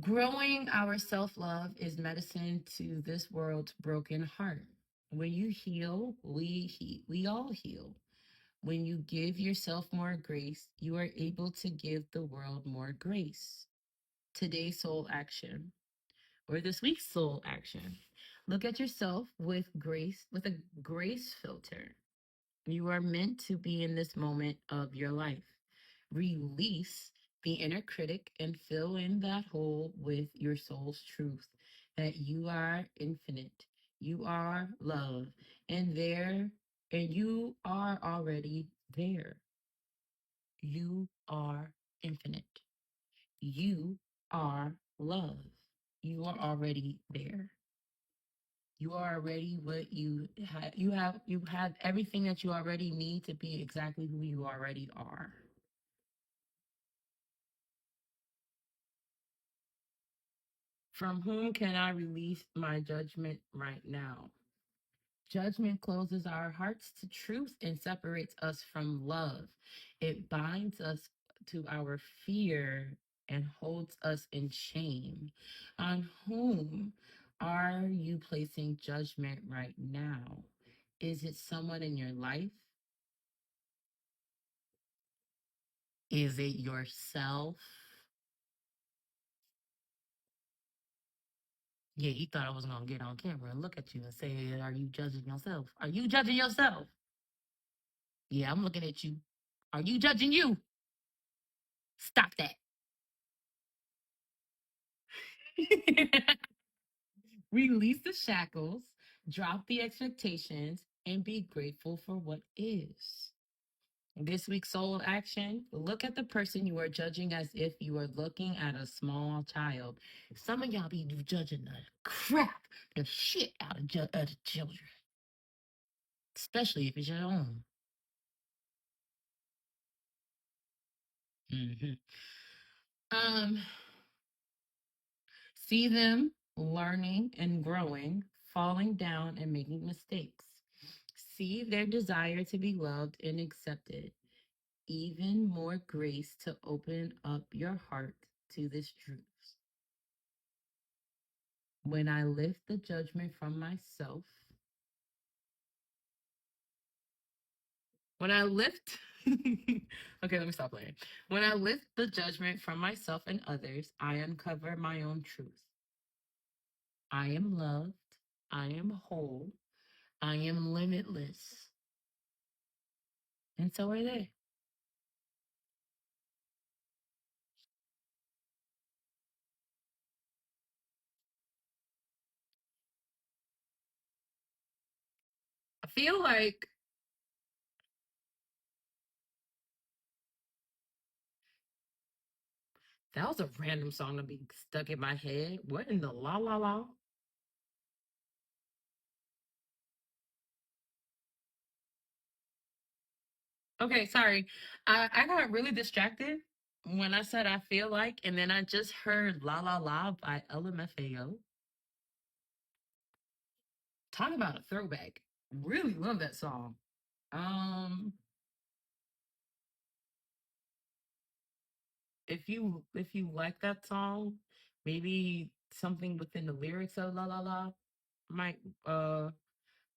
Growing our self love is medicine to this world's broken heart. When you heal, we all heal. When you give yourself more grace, you are able to give the world more grace. Today's soul action, or this week's soul action. Look at yourself with grace, with a grace filter. You are meant to be in this moment of your life. Release the inner critic and fill in that hole with your soul's truth that you are infinite. You are love. And you are already there. You are infinite. You are love. You are already there. You are already what you have everything that you already need to be exactly who you already are. From whom can I release my judgment right now? Judgment closes our hearts to truth and separates us from love. It binds us to our fear and holds us in shame. On whom are you placing judgment right now? Is it someone in your life? Is it yourself? Yeah, you thought I was gonna get on camera and look at you and say, "Are you judging yourself? Are you judging yourself?" Yeah, I'm looking at you. Are you judging you? Stop that. Release the shackles, drop the expectations, and be grateful for what is. This week's soul action, look at the person you are judging as if you are looking at a small child. Some of y'all be judging the shit out of other children, especially if it's your own. Mhm. Um, See them learning and growing, falling down and making mistakes. See their desire to be loved and accepted. Even more grace to open up your heart to this truth. When I lift the judgment from myself, when I lift, okay, let me stop playing. When I lift the judgment from myself and others, I uncover my own truth. I am loved. I am whole. I am limitless. And so are they. I feel like that was a random song to be stuck in my head. What in the la la la? Okay, sorry. I got really distracted when I said I feel like, and then I just heard La La La by LMFAO. Talk about a throwback. Really love that song. Um, if you like that song, maybe something within the lyrics of La La La might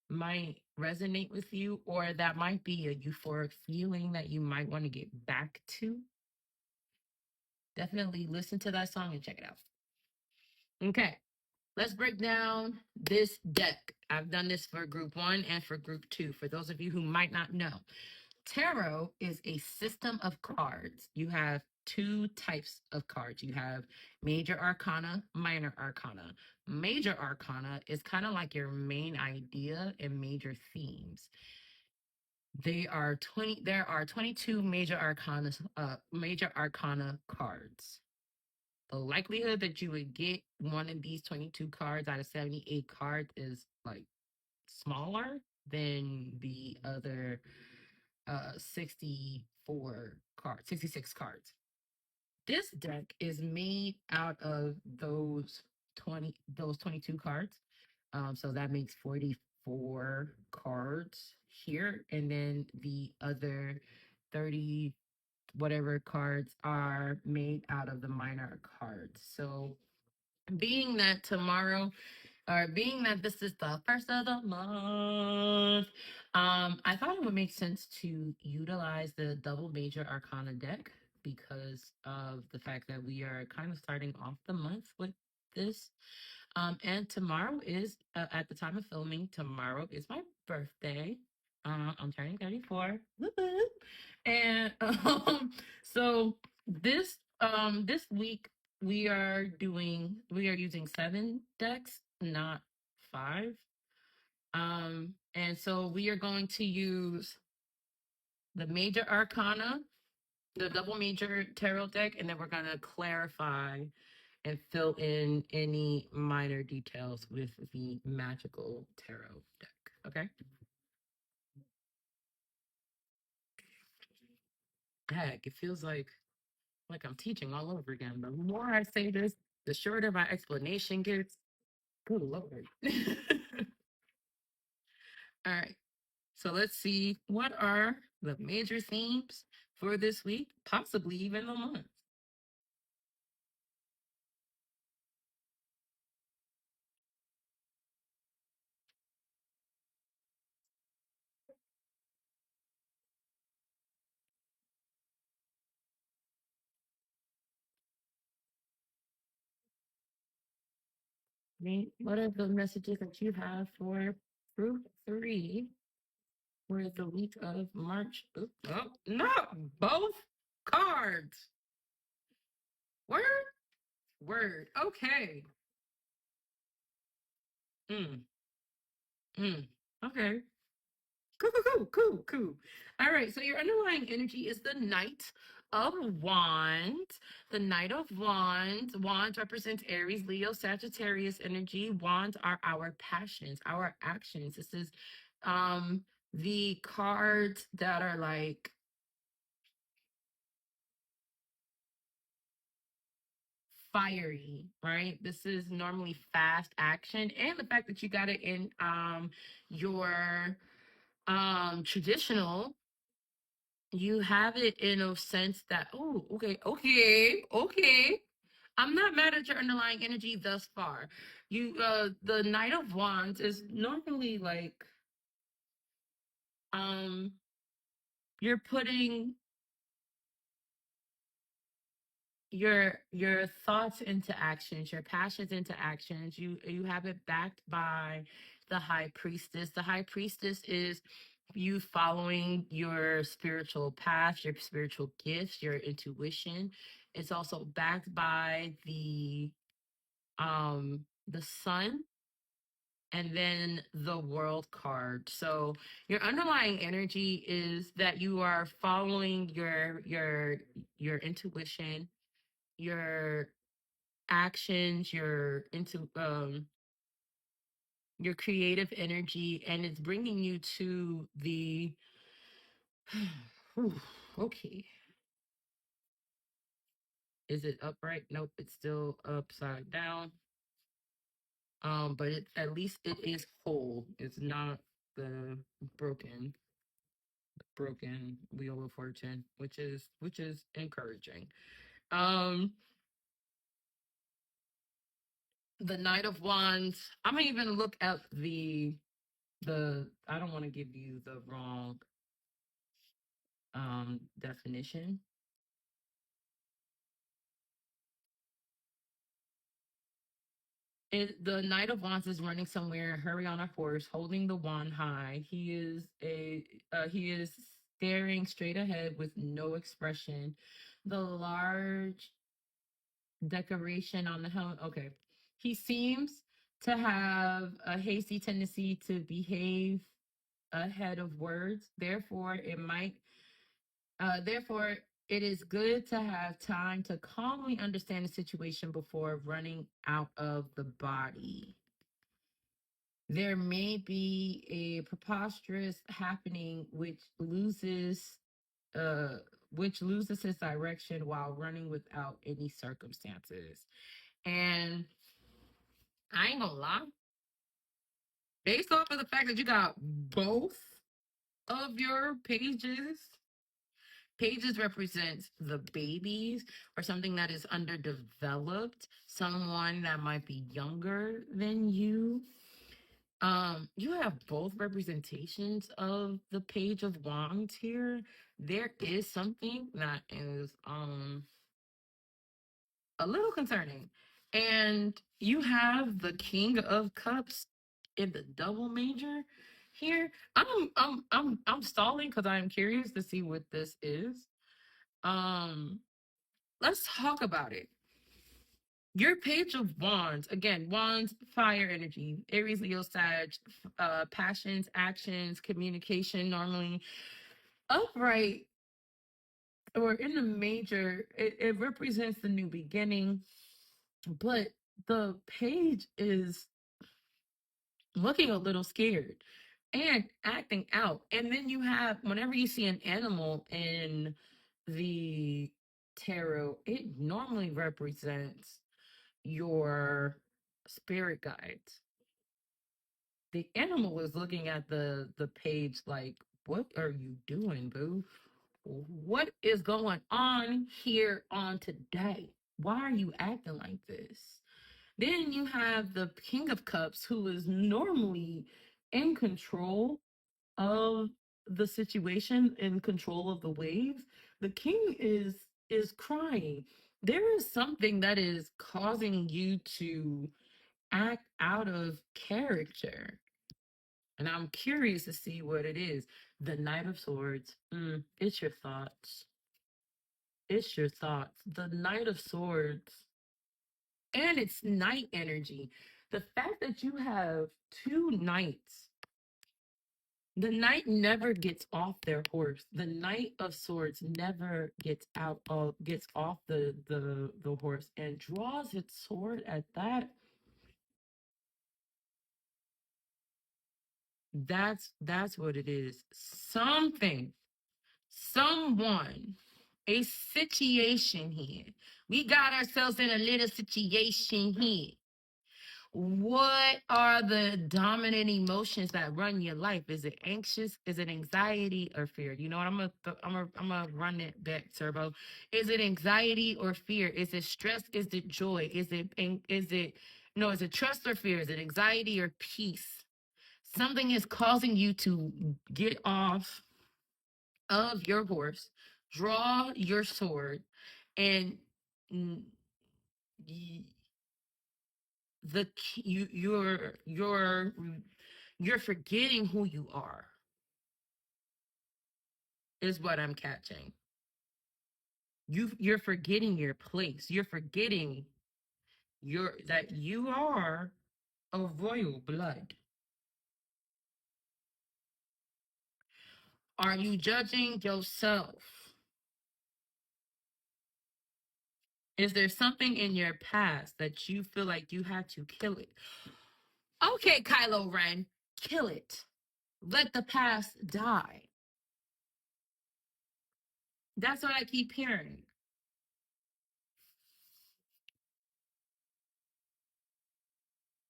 might resonate with you, or that might be a euphoric feeling that you might want to get back to. Definitely listen to that song and check it out. Okay, let's break down this deck. I've done this for group one and for group two. For those of you who might not know, tarot is a system of cards. You have two types of cards. You have major arcana, minor arcana. Major arcana is kind of like your main idea and major themes. There are 22 major arcana cards. The likelihood that you would get one of these 22 cards out of 78 cards is like smaller than the other 66 cards. This deck is made out of those 22 cards. So that makes 44 cards here, and then the other 30 whatever cards are made out of the minor cards. So being that tomorrow, or being that this is the first of the month, I thought it would make sense to utilize the double major arcana deck because of the fact that we are kind of starting off the month with this. And tomorrow is, at the time of filming, tomorrow is my birthday. I'm turning 34. Woo-hoo. And so this week we are using 7 decks, not 5. And so we are going to use the major arcana, the double major tarot deck, and then we're going to clarify and fill in any minor details with the magical tarot deck. Okay. Heck, it feels like I'm teaching all over again. The more I say this, the shorter my explanation gets. Good Lord. All right. So let's see, what are the major themes for this week, possibly even the month. What are the messages that you have for group 3 for the week of March? Oh, no, both cards. Word, word. Okay. Mm, okay. Cool, cool, cool, cool, cool. All right, so your underlying energy is the Knight of Wands. The Knight of Wands. Wands represents Aries, Leo, Sagittarius energy. Wands are our passions, our actions. This is the cards that are like fiery, right? This is normally fast action, and the fact that you got it in your traditional, you have it in a sense that, oh, okay. I'm not mad at your underlying energy thus far. The Knight of Wands is normally like, um you're putting your thoughts into actions, your passions into actions. You have it backed by the High Priestess. The High Priestess is you following your spiritual path, your spiritual gifts, your intuition. It's also backed by the Sun, and then the World card. So your underlying energy is that you are following your intuition, your actions, your creative energy, and it's bringing you to the Whew, okay. Is it upright? Nope, it's still upside down. But at least it is whole. It's not the broken wheel of fortune, which is encouraging. Um, the Knight of Wands. I'm gonna even look at the. I don't want to give you the wrong definition. The Knight of Wands is running somewhere, hurry on a horse, holding the wand high. He is staring straight ahead with no expression. The large decoration on the helmet. Okay. He seems to have a hasty tendency to behave ahead of words. Therefore, it is good to have time to calmly understand the situation before running out of the body. There may be a preposterous happening uh which loses its direction while running without any circumstances. And I ain't gonna lie, based off of the fact that you got both of your pages represents the babies or something that is underdeveloped, someone that might be younger than you. You have both representations of the Page of Wands here. There is something that is a little concerning. And you have the King of Cups in the double major here. I'm stalling because I'm curious to see what this is. Um, let's talk about it. Your Page of Wands, again, Wands, fire energy, Aries, Leo, Sag, passions, actions, communication, normally upright or in the major, it represents the new beginning, but the page is looking a little scared and acting out. And then you have, whenever you see an animal in the tarot, it normally represents your spirit guides. The animal is looking at the page like, what are you doing, boo? What is going on here on today? Why are you acting like this? Then you have the King of Cups, who is normally in control of the situation, in control of the waves. The king is crying. There is something that is causing you to act out of character. And I'm curious to see what it is. The Knight of Swords. It's your thoughts. It's your thoughts. The Knight of Swords. And it's night energy. The fact that you have two knights, the knight never gets off their horse. The Knight of Swords never gets off the horse and draws its sword at that. That's what it is. Someone, a situation here. We got ourselves in a little situation here. What are the dominant emotions that run your life? Is it anxious? Is it anxiety or fear? You know what? I'm gonna run it back, Turbo. Is it anxiety or fear? Is it stress? Is it joy? Is it trust or fear? Is it anxiety or peace? Something is causing you to get off of your horse, draw your sword, and mm, y- you're forgetting who you are, is what I'm catching. You're forgetting your place. You're forgetting that you are of royal blood. Are you judging yourself? Is there something in your past that you feel like you had to kill it? Okay, Kylo Ren, kill it. Let the past die. That's what I keep hearing.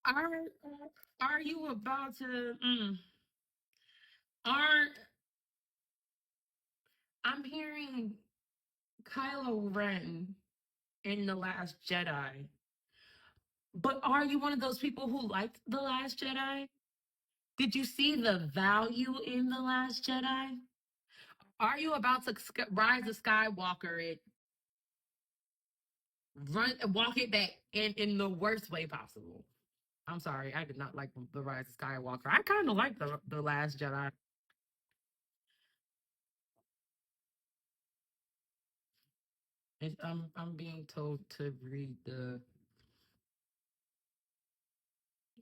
Are are you about to? Are I'm hearing Kylo Ren in The Last Jedi, but are you one of those people who liked The Last Jedi? Did you see the value in The Last Jedi? Are you about to rise the Skywalker it, run, walk it back in the worst way possible? I'm sorry, I did not like the Rise of Skywalker. I kind of like the Last Jedi. I'm being told to read the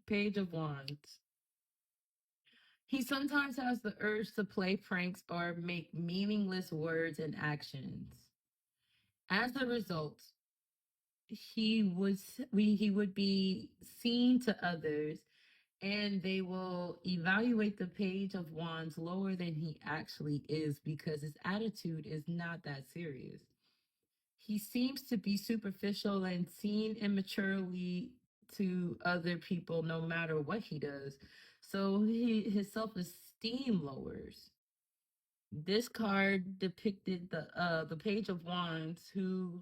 Page of Wands. He sometimes has the urge to play pranks or make meaningless words and actions. As a result, he would be seen to others, and they will evaluate the Page of Wands lower than he actually is because his attitude is not that serious. He seems to be superficial and seen immaturely to other people no matter what he does. So his self-esteem lowers. This card depicted the Page of Wands, who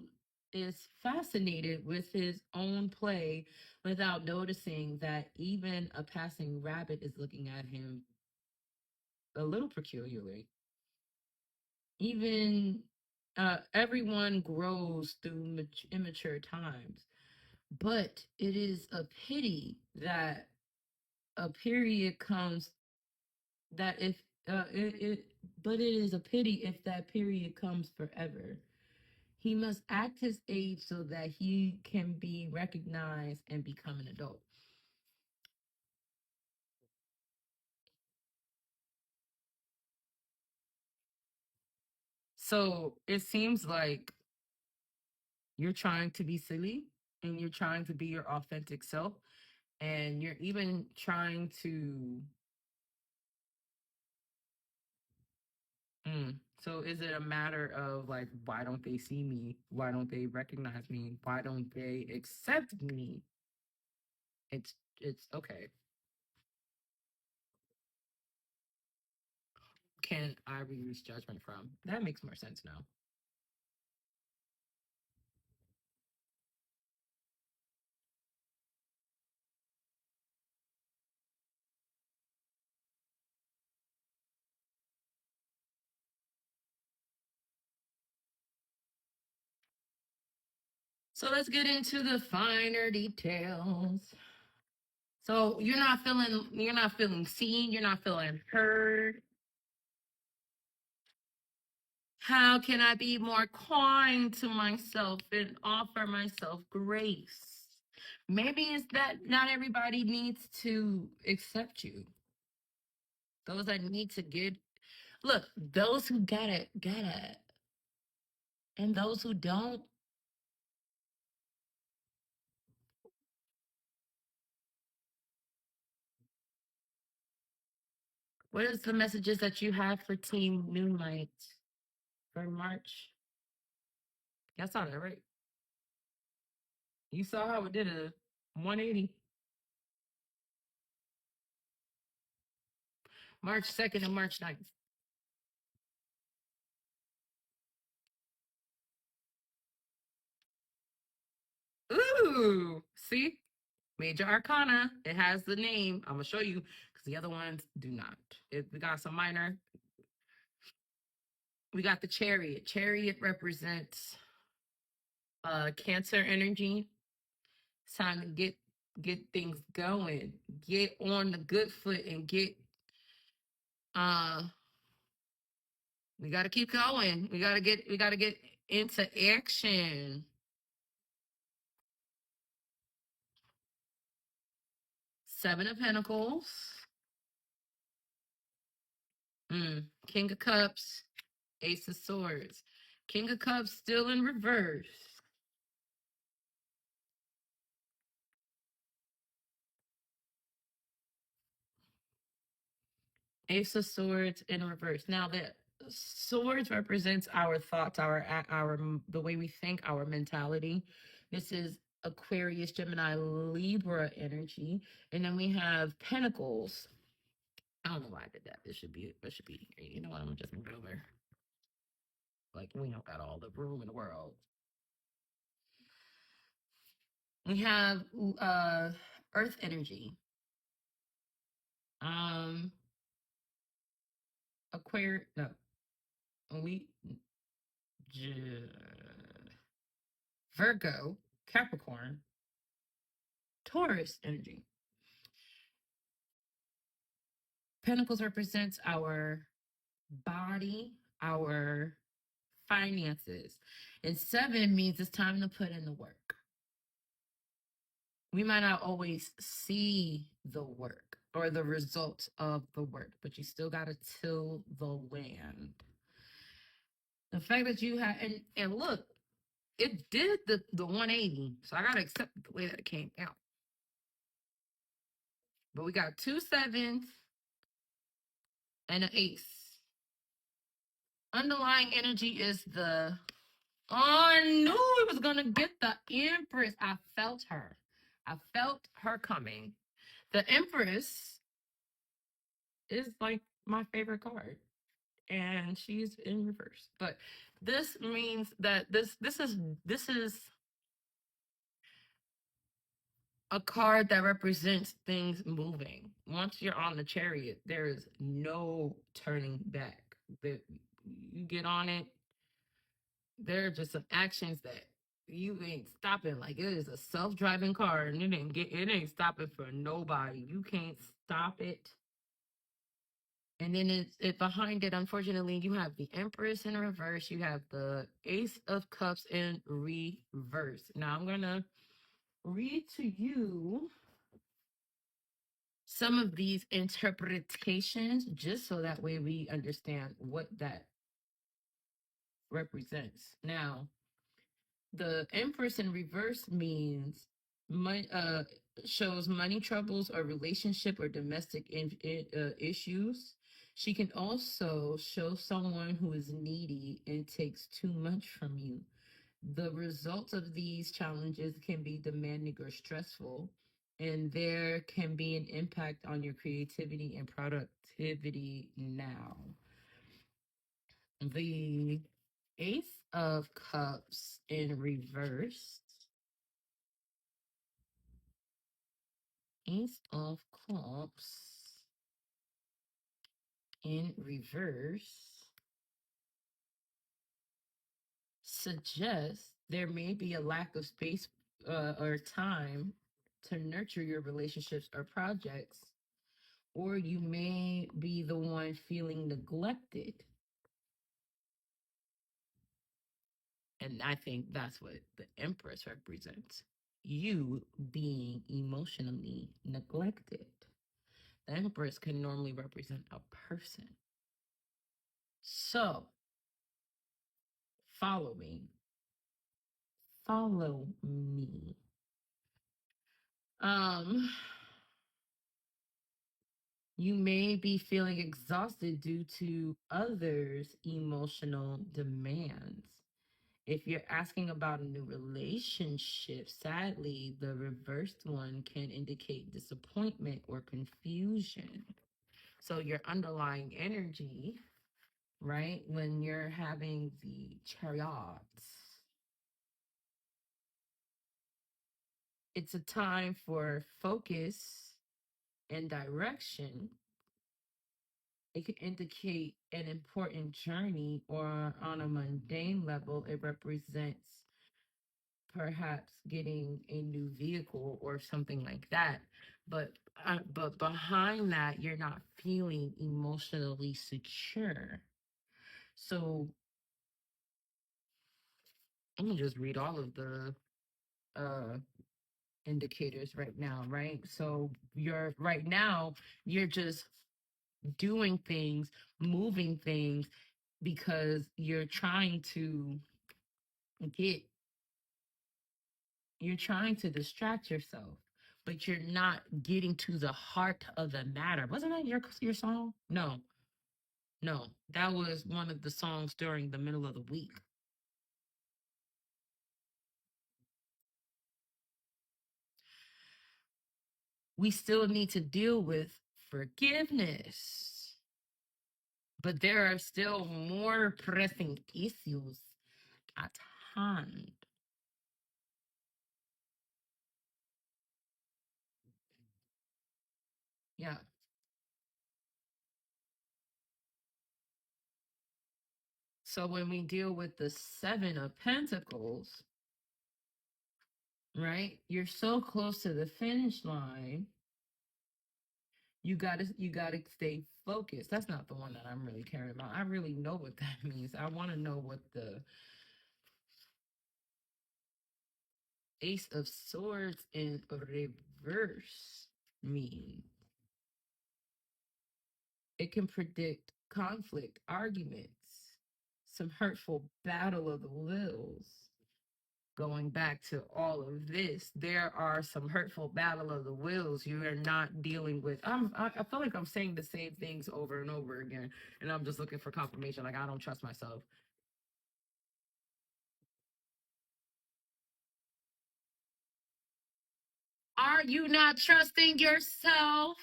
is fascinated with his own play without noticing that even a passing rabbit is looking at him a little peculiarly. Even everyone grows through immature times, but it is a pity that a period comes that if but it is a pity if that period comes forever. He must act his age so that he can be recognized and become an adult. So it seems like you're trying to be silly and you're trying to be your authentic self, and you're even trying to so is it a matter of like, why don't they see me? Why don't they recognize me? Why don't they accept me? It's okay. Can I release judgment from? That makes more sense now. So let's get into the finer details. So you're not feeling seen, you're not feeling heard. How can I be more kind to myself and offer myself grace? Maybe it's that not everybody needs to accept you. Those that need to get, look, those who got it, got it. And those who don't, what is the messages that you have for Team Moonlight for March? Y'all saw that, right? You saw how it did a 180. March 2nd and March 9th. Ooh, see? Major Arcana. It has the name. I'm gonna show you because the other ones do not. We got some minor. We got the Chariot. Chariot represents Cancer energy. It's time to get things going. Get on the good foot and get uh we gotta keep going. We gotta get into action. Seven of Pentacles. King of Cups. Ace of Swords. King of Cups still in reverse. Ace of Swords in reverse. Now the swords represents our thoughts, our the way we think, our mentality. This is Aquarius, Gemini, Libra energy. And then we have Pentacles. I don't know why I did that. This should be you know what, I'm just gonna go over. Like, we don't got all the room in the world. We have Earth energy. Aquarius, no. We Virgo, Capricorn, Taurus energy. Pentacles represents our body, our finances. And 7 means it's time to put in the work. We might not always see the work or the results of the work, but you still got to till the land. The fact that you have, and look, it did the 180, so I got to accept the way that it came out. But we got 2 7s and an ace. Underlying energy is the, oh, I knew it was going to get the Empress. I felt her. I felt her coming. The Empress is like my favorite card, and she's in reverse. But this means that this is a card that represents things moving. Once you're on the Chariot, there is no turning back. You get on it, there are just some actions that you ain't stopping. Like, it is a self-driving car, and it ain't stopping for nobody. You can't stop it. And then it behind it, unfortunately, you have the Empress in reverse. You have the Ace of Cups in reverse. Now I'm gonna read to you some of these interpretations, just so that way we understand what that represents. Now, the Empress in reverse means money, shows money troubles or relationship or domestic issues. She can also show someone who is needy and takes too much from you. The results of these challenges can be demanding or stressful, and there can be an impact on your creativity and productivity now. The Ace of Cups in reverse. Ace of Cups in reverse suggests there may be a lack of space or time to nurture your relationships or projects, or you may be the one feeling neglected. And I think that's what the Empress represents. You being emotionally neglected. The Empress can normally represent a person. So, follow me. Follow me. You may be feeling exhausted due to others' emotional demands. If you're asking about a new relationship, sadly, the reversed one can indicate disappointment or confusion. So your underlying energy, right, when you're having the chariots, it's a time for focus and direction. It could indicate an important journey, or on a mundane level, it represents perhaps getting a new vehicle or something like that. But behind that, you're not feeling emotionally secure. So I'm gonna just read all of the uh indicators right now, right? So you're just doing things, moving things, because get you're trying to distract yourself, but you're not getting to the heart of the matter. Wasn't that your song? No, that was one of the songs during the middle of the week. we still need to deal with forgiveness. But there are still more pressing issues at hand. Yeah. So when we deal with the Seven of Pentacles, right? You're so close to the finish line. You gotta stay focused. That's not the one that I'm really caring about. I really know what that means. I want to know what the Ace of Swords in reverse means. It can predict conflict, arguments, some hurtful battle of the wills. Going back to all of this, there are some hurtful battle of the wills you are not dealing with. I feel like I'm saying the same things over and over again, and I'm just looking for confirmation. Like, I don't trust myself. Are you not trusting yourself?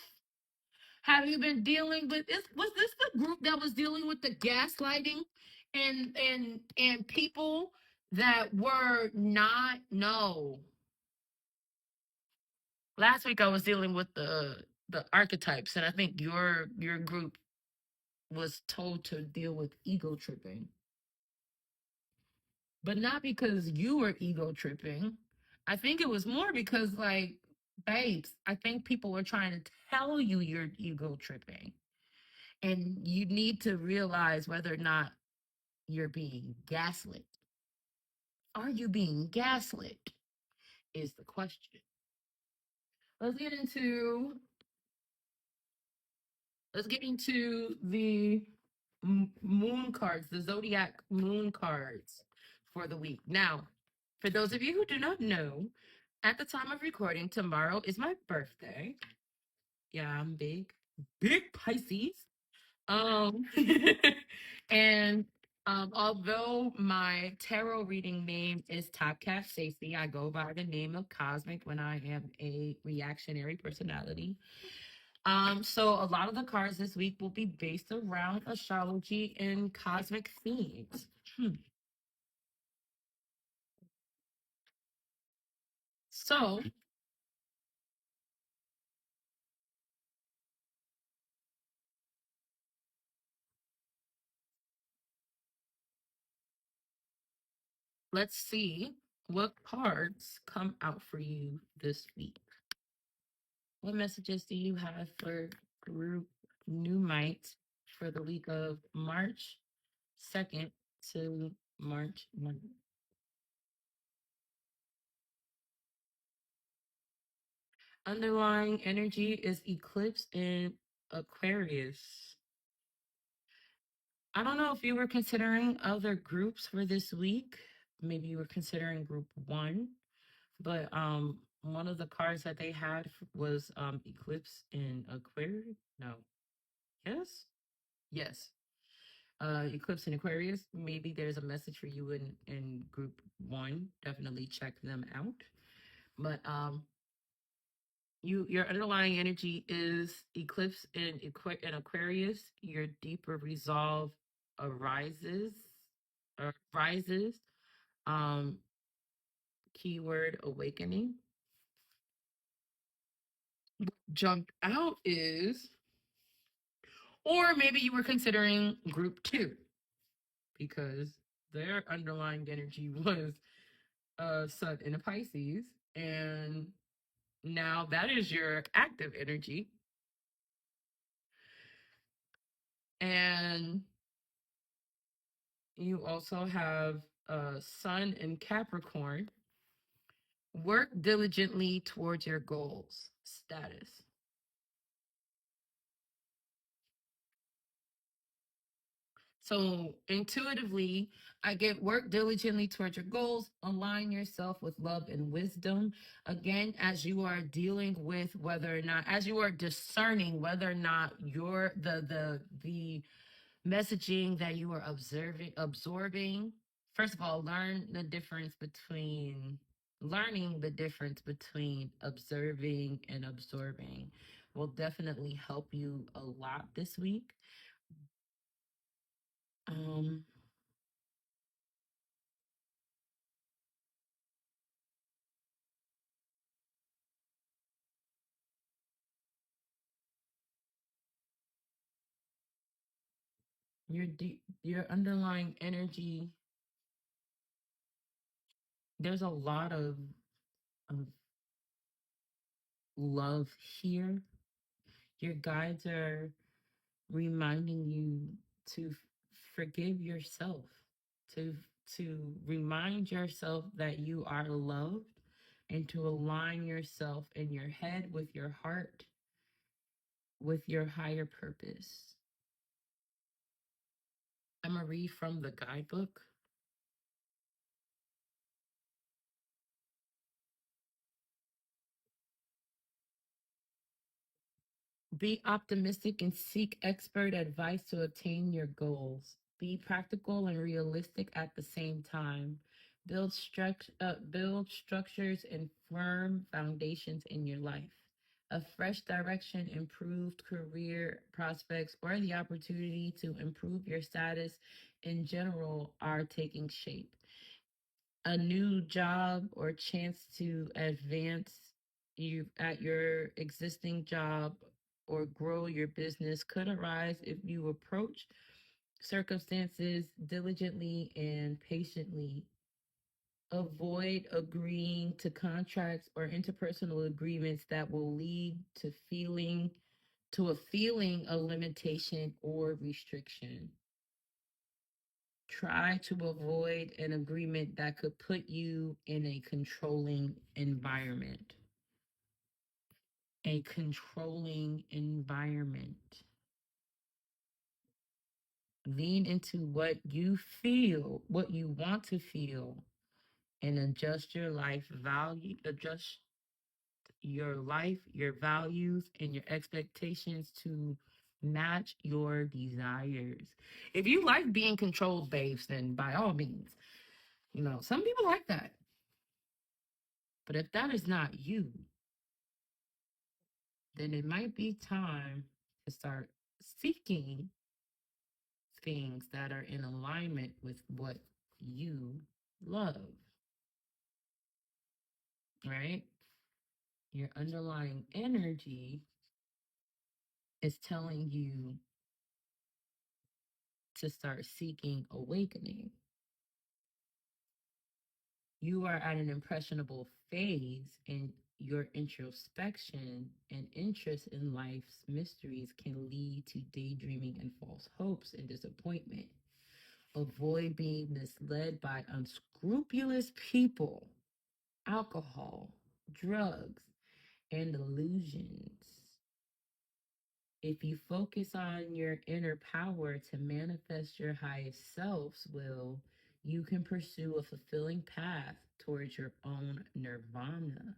Have you been dealing with this? Was this the group that was dealing with the gaslighting and people that were not? No. Last week I was dealing with the archetypes, and I think your group was told to deal with ego tripping, but not because you were ego tripping. I think it was more because, like, babes, I think people were trying to tell you you're ego tripping, and you need to realize whether or not you're being gaslit. Are you being gaslit? Is the question. Let's get into let's get into the moon cards, the Zodiac moon cards for the week. Now, for those of you who do not know, at the time of recording, tomorrow is my birthday. Yeah, I'm big, big Pisces. Um, and although my tarot reading name is TopKat Safety, I go by the name of Cosmic when I am a reactionary personality. So a lot of the cards this week will be based around astrology and cosmic themes. So let's see what cards come out for you this week. What messages do you have for group new might for the week of March 2nd to March 9th? Underlying energy is eclipse in Aquarius. I don't know if you were considering other groups for this week. Maybe you were considering group one, but one of the cards that they had was eclipse in Aquarius. No. Yes? Yes. Eclipse in Aquarius. Maybe there's a message for you in group one. Definitely check them out. But your underlying energy is eclipse in Aquarius. Your deeper resolve arises rises. Um, Keyword awakening. Jumped out is, or maybe you were considering group two because their underlying energy was sun in a Pisces, and now that is your active energy. And you also have sun in Capricorn. Work diligently towards your goals. Status. So intuitively, I get work diligently towards your goals, align yourself with love and wisdom. Again, as you are dealing with whether or not, as you are discerning whether or not you're the messaging that you are absorbing. First of all, learn the difference between learning the difference between observing and absorbing will definitely help you a lot this week. Um, your underlying energy, there's a lot of love here. Your guides are reminding you to forgive yourself, to remind yourself that you are loved, and to align yourself in your head with your heart, with your higher purpose. I'm gonna read from the guidebook. Be optimistic and seek expert advice to attain your goals. Be practical and realistic at the same time. Build structures and firm foundations in your life. A fresh direction, improved career prospects, or the opportunity to improve your status in general are taking shape. A new job or chance to advance you at your existing job or grow your business could arise if you approach circumstances diligently and patiently. Avoid agreeing to contracts or interpersonal agreements that will lead to a feeling of limitation or restriction. Try to avoid an agreement that could put you in a controlling environment. A controlling environment. Lean into what you feel, what you want to feel, and adjust your life, your values, and your expectations to match your desires. If you like being controlled, babes, then by all means, some people like that. But if that is not you, then it might be time to start seeking things that are in alignment with what you love, right? Your underlying energy is telling you to start seeking awakening. You are at an impressionable phase, and your introspection and interest in life's mysteries can lead to daydreaming and false hopes and disappointment. Avoid being misled by unscrupulous people, alcohol, drugs, and illusions. If you focus on your inner power to manifest your highest self's will, you can pursue a fulfilling path towards your own nirvana.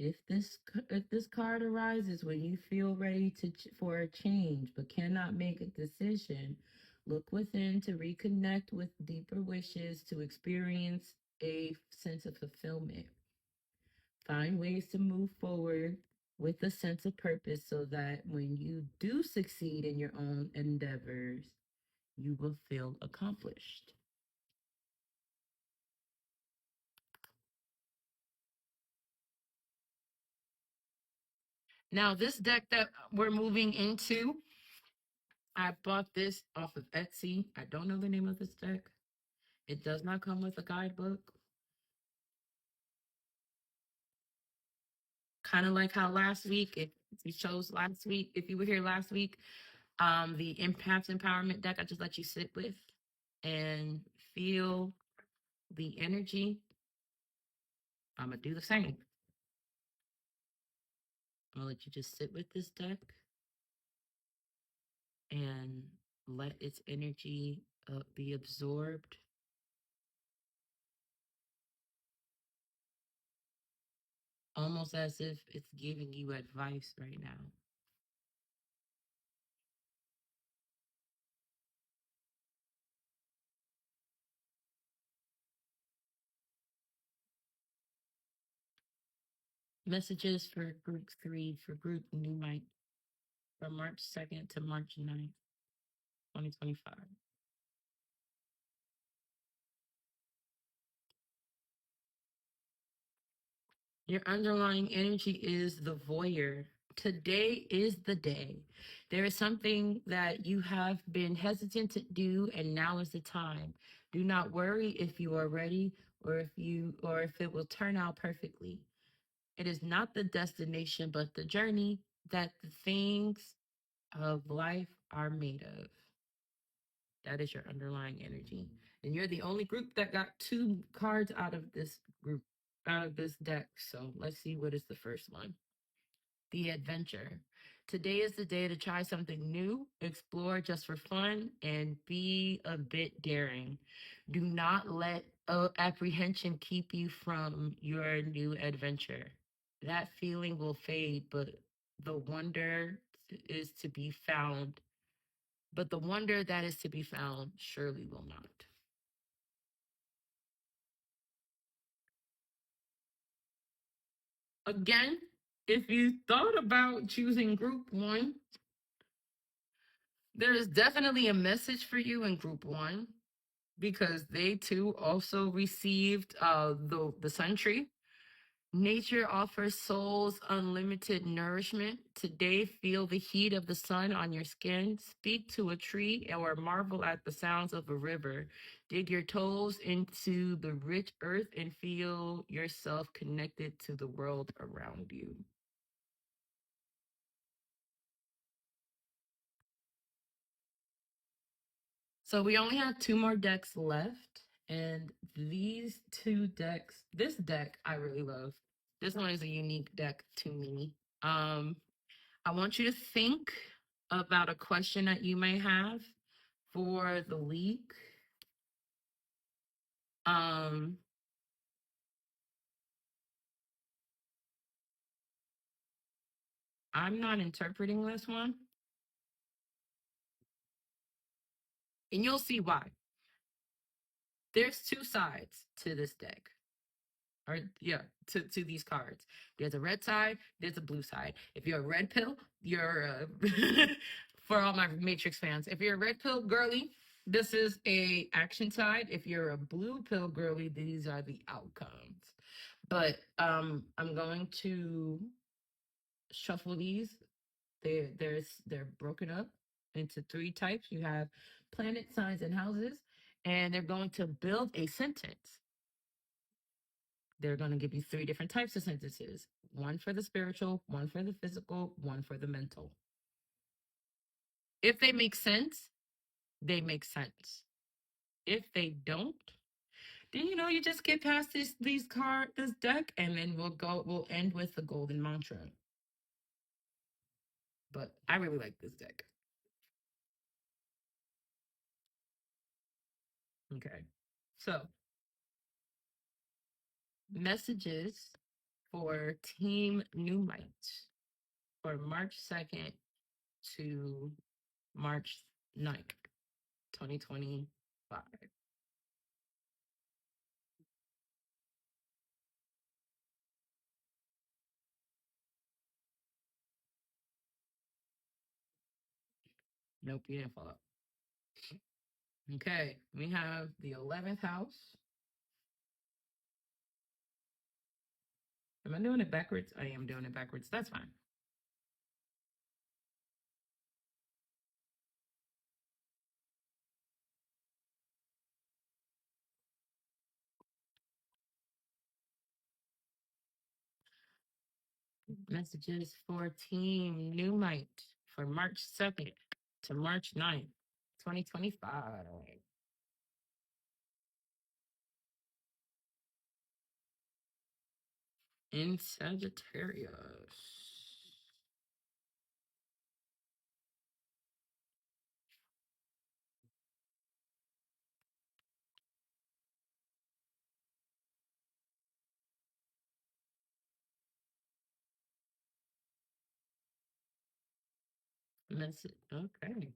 If this card arises when you feel ready for a change but cannot make a decision, look within to reconnect with deeper wishes to experience a sense of fulfillment. Find ways to move forward with a sense of purpose so that when you do succeed in your own endeavors, you will feel accomplished. Now, this deck that we're moving into, I bought this off of Etsy. I don't know the name of this deck. It does not come with a guidebook. Kind of like how last week, if you chose last week, if you were here last week, the Empath Empowerment deck, I just let you sit with and feel the energy. I'm going to do the same. I'm going to let you just sit with this deck and let its energy be absorbed. Almost as if it's giving you advice right now. Messages for group 3 for group Numite from March 2nd to March 9th, 2025. Your underlying energy is the voyeur. Today is the day. There is something that you have been hesitant to do, and now is the time. Do not worry if you are ready or if it will turn out perfectly. It is not the destination, but the journey that the things of life are made of. That is your underlying energy. And you're the only group that got 2 cards out of this group, out of this deck. So let's see what is the first one. The adventure. Today is the day to try something new, explore just for fun, and be a bit daring. Do not let apprehension keep you from your new adventure. That feeling will fade, but the wonder is to be found. But the wonder that is to be found surely will not. Again, if you thought about choosing group 1, there is definitely a message for you in group 1 because they too also received the sun tree. Nature offers souls unlimited nourishment. Today, feel the heat of the sun on your skin. Speak to a tree or marvel at the sounds of a river. Dig your toes into the rich earth and feel yourself connected to the world around you. So we only have 2 more decks left. And these 2 decks, this deck I really love. This one is a unique deck to me. I want you to think about a question that you may have for the leak. I'm not interpreting this one, and you'll see why. There's 2 sides to this deck. Or yeah, to these cards. There's a red side, there's a blue side. If you're a red pill, you're for all my Matrix fans. If you're a red pill girly, this is a action side. If you're a blue pill girly, these are the outcomes. But I'm going to shuffle these. They're broken up into 3 types. You have planet, signs, and houses, and they're going to build a sentence. They're going to give you 3 different types of sentences: one for the spiritual, one for the physical, one for the mental. If they make sense, they make sense. If they don't, then you just get past this deck, and then we'll end with the golden mantra. But I really like this deck. Okay. So, messages for Team Numite for March 2nd to March 9th, 2025. Nope, you didn't follow. Okay, we have the 11th house. Am I doing it backwards? I am doing it backwards. That's fine. Messages for Team Numite for March 2nd to March 9th, 2025. In Sagittarius. Okay.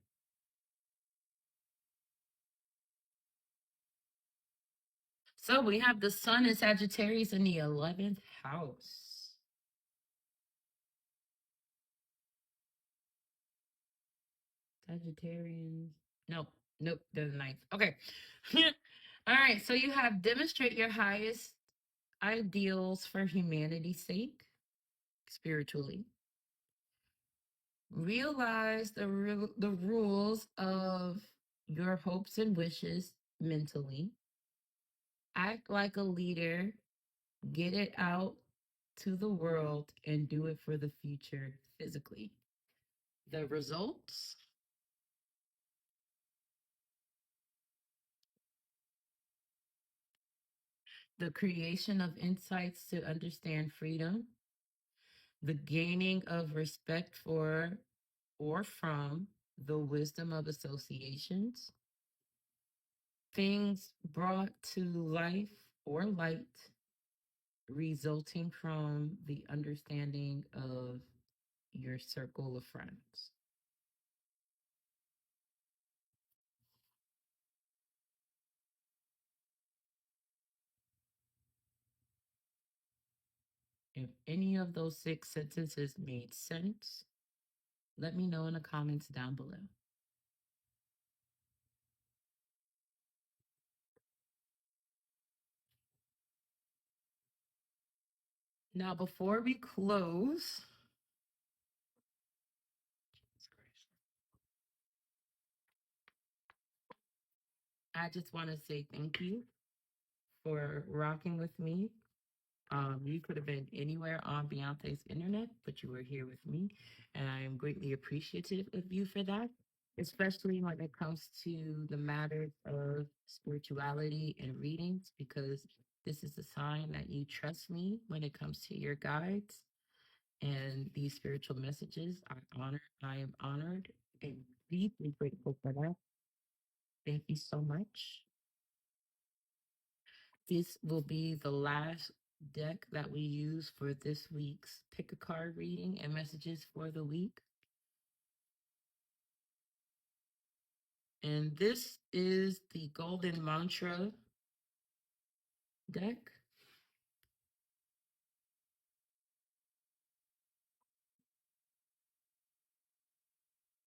So we have the sun in Sagittarius in the 11th house. Sagittarians. Nope. Nope. They're the ninth. Okay. All right. So you have demonstrate your highest ideals for humanity's sake, spiritually. Realize the rules of your hopes and wishes mentally. Act like a leader. Get it out to the world and do it for the future physically. The results: the creation of insights to understand freedom, the gaining of respect for or from the wisdom of associations, things brought to life or light resulting from the understanding of your circle of friends. If any of those 6 sentences made sense, let me know in the comments down below. Now, before we close, I just want to say thank you for rocking with me. You could have been anywhere on Beyonce's internet, but you were here with me, and I am greatly appreciative of you for that, especially when it comes to the matters of spirituality and readings, because this is a sign that you trust me when it comes to your guides and these spiritual messages. I am honored and deeply grateful for that. Thank you so much. This will be the last deck that we use for this week's pick a card reading and messages for the week. And this is the Golden Mantra deck.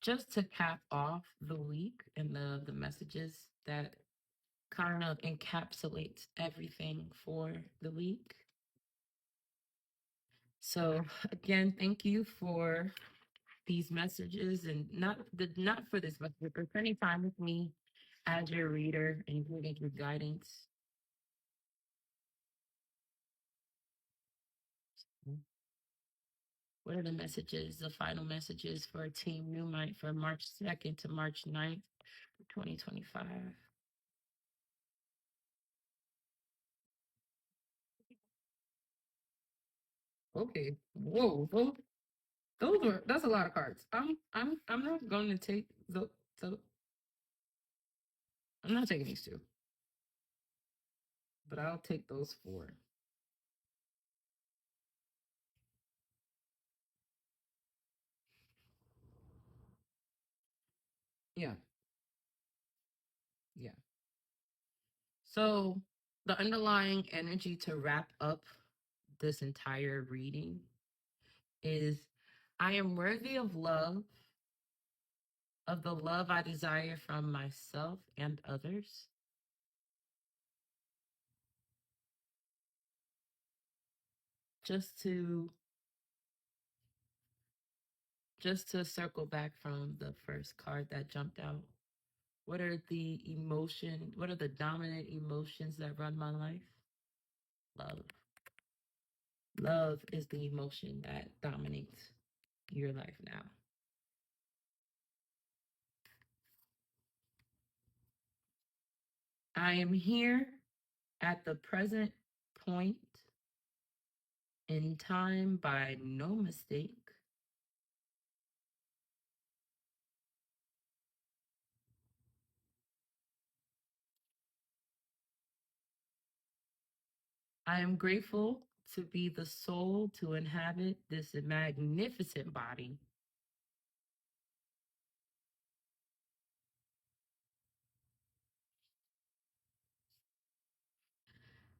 Just to cap off the week and the messages that kind of encapsulates everything for the week. So again, thank you for these messages, and not for this message, but spending time with me as your reader and getting your guidance. What are the messages, the final messages for Team New Mind for March 2nd to March 9th, 2025? Okay. Whoa. That's a lot of cards. I'm not going to take the I'm not taking these 2, but I'll take those 4. Yeah. Yeah. So the underlying energy to wrap up this entire reading is I am worthy of the love I desire from myself and others. Just to circle back from the first card that jumped out, what are the dominant emotions that run my life? Love. Love is the emotion that dominates your life now. I am here at the present point in time by no mistake. I am grateful to be the soul to inhabit this magnificent body.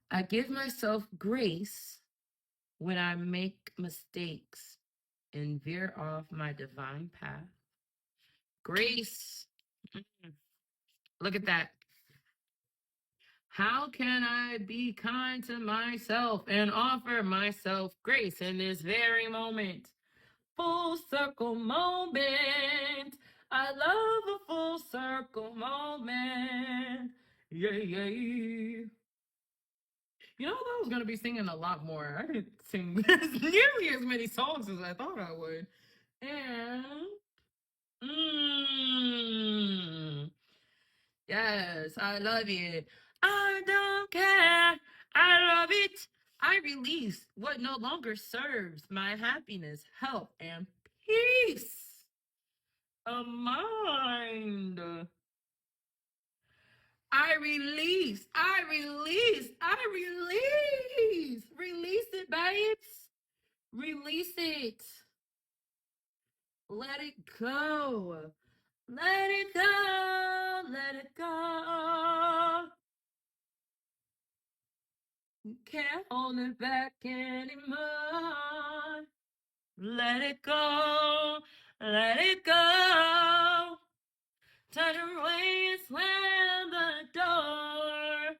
I give myself grace when I make mistakes and veer off my divine path. Grace. Look at that. How can I be kind to myself and offer myself grace in this very moment? Full circle moment. I love a full circle moment. Yeah, yeah. You know, I was going to be singing a lot more. I didn't sing nearly as many songs as I thought I would. And, yes, I love it. I don't care. I love it. I release what no longer serves my happiness, health, and peace of mind. I release. Release it, babes. Release it. Let it go. Let it go. Let it go. Can't hold it back anymore. Let it go. Let it go. Turn away and slam the door.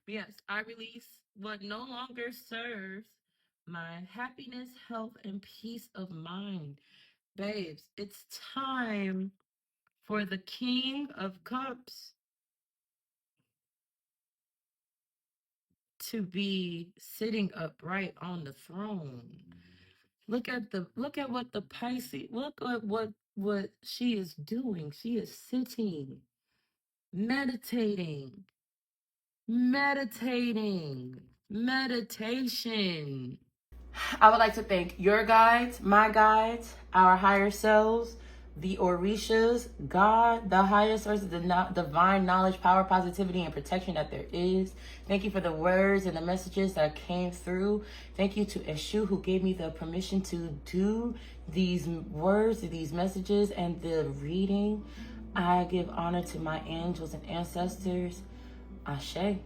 Yes, I release what no longer serves my happiness, health, and peace of mind. Babes, it's time for the King of Cups to be sitting upright on the throne. Look at what the Pisces, look at what she is doing. She is sitting, meditating, meditation. I would like to thank your guides, my guides, our higher selves, the Orishas, God, the higher source of the divine knowledge, power, positivity, and protection that there is. Thank you for the words and the messages that came through. Thank you to Eshu, who gave me the permission to do these words, these messages, and the reading. I give honor to my angels and ancestors. Ashe.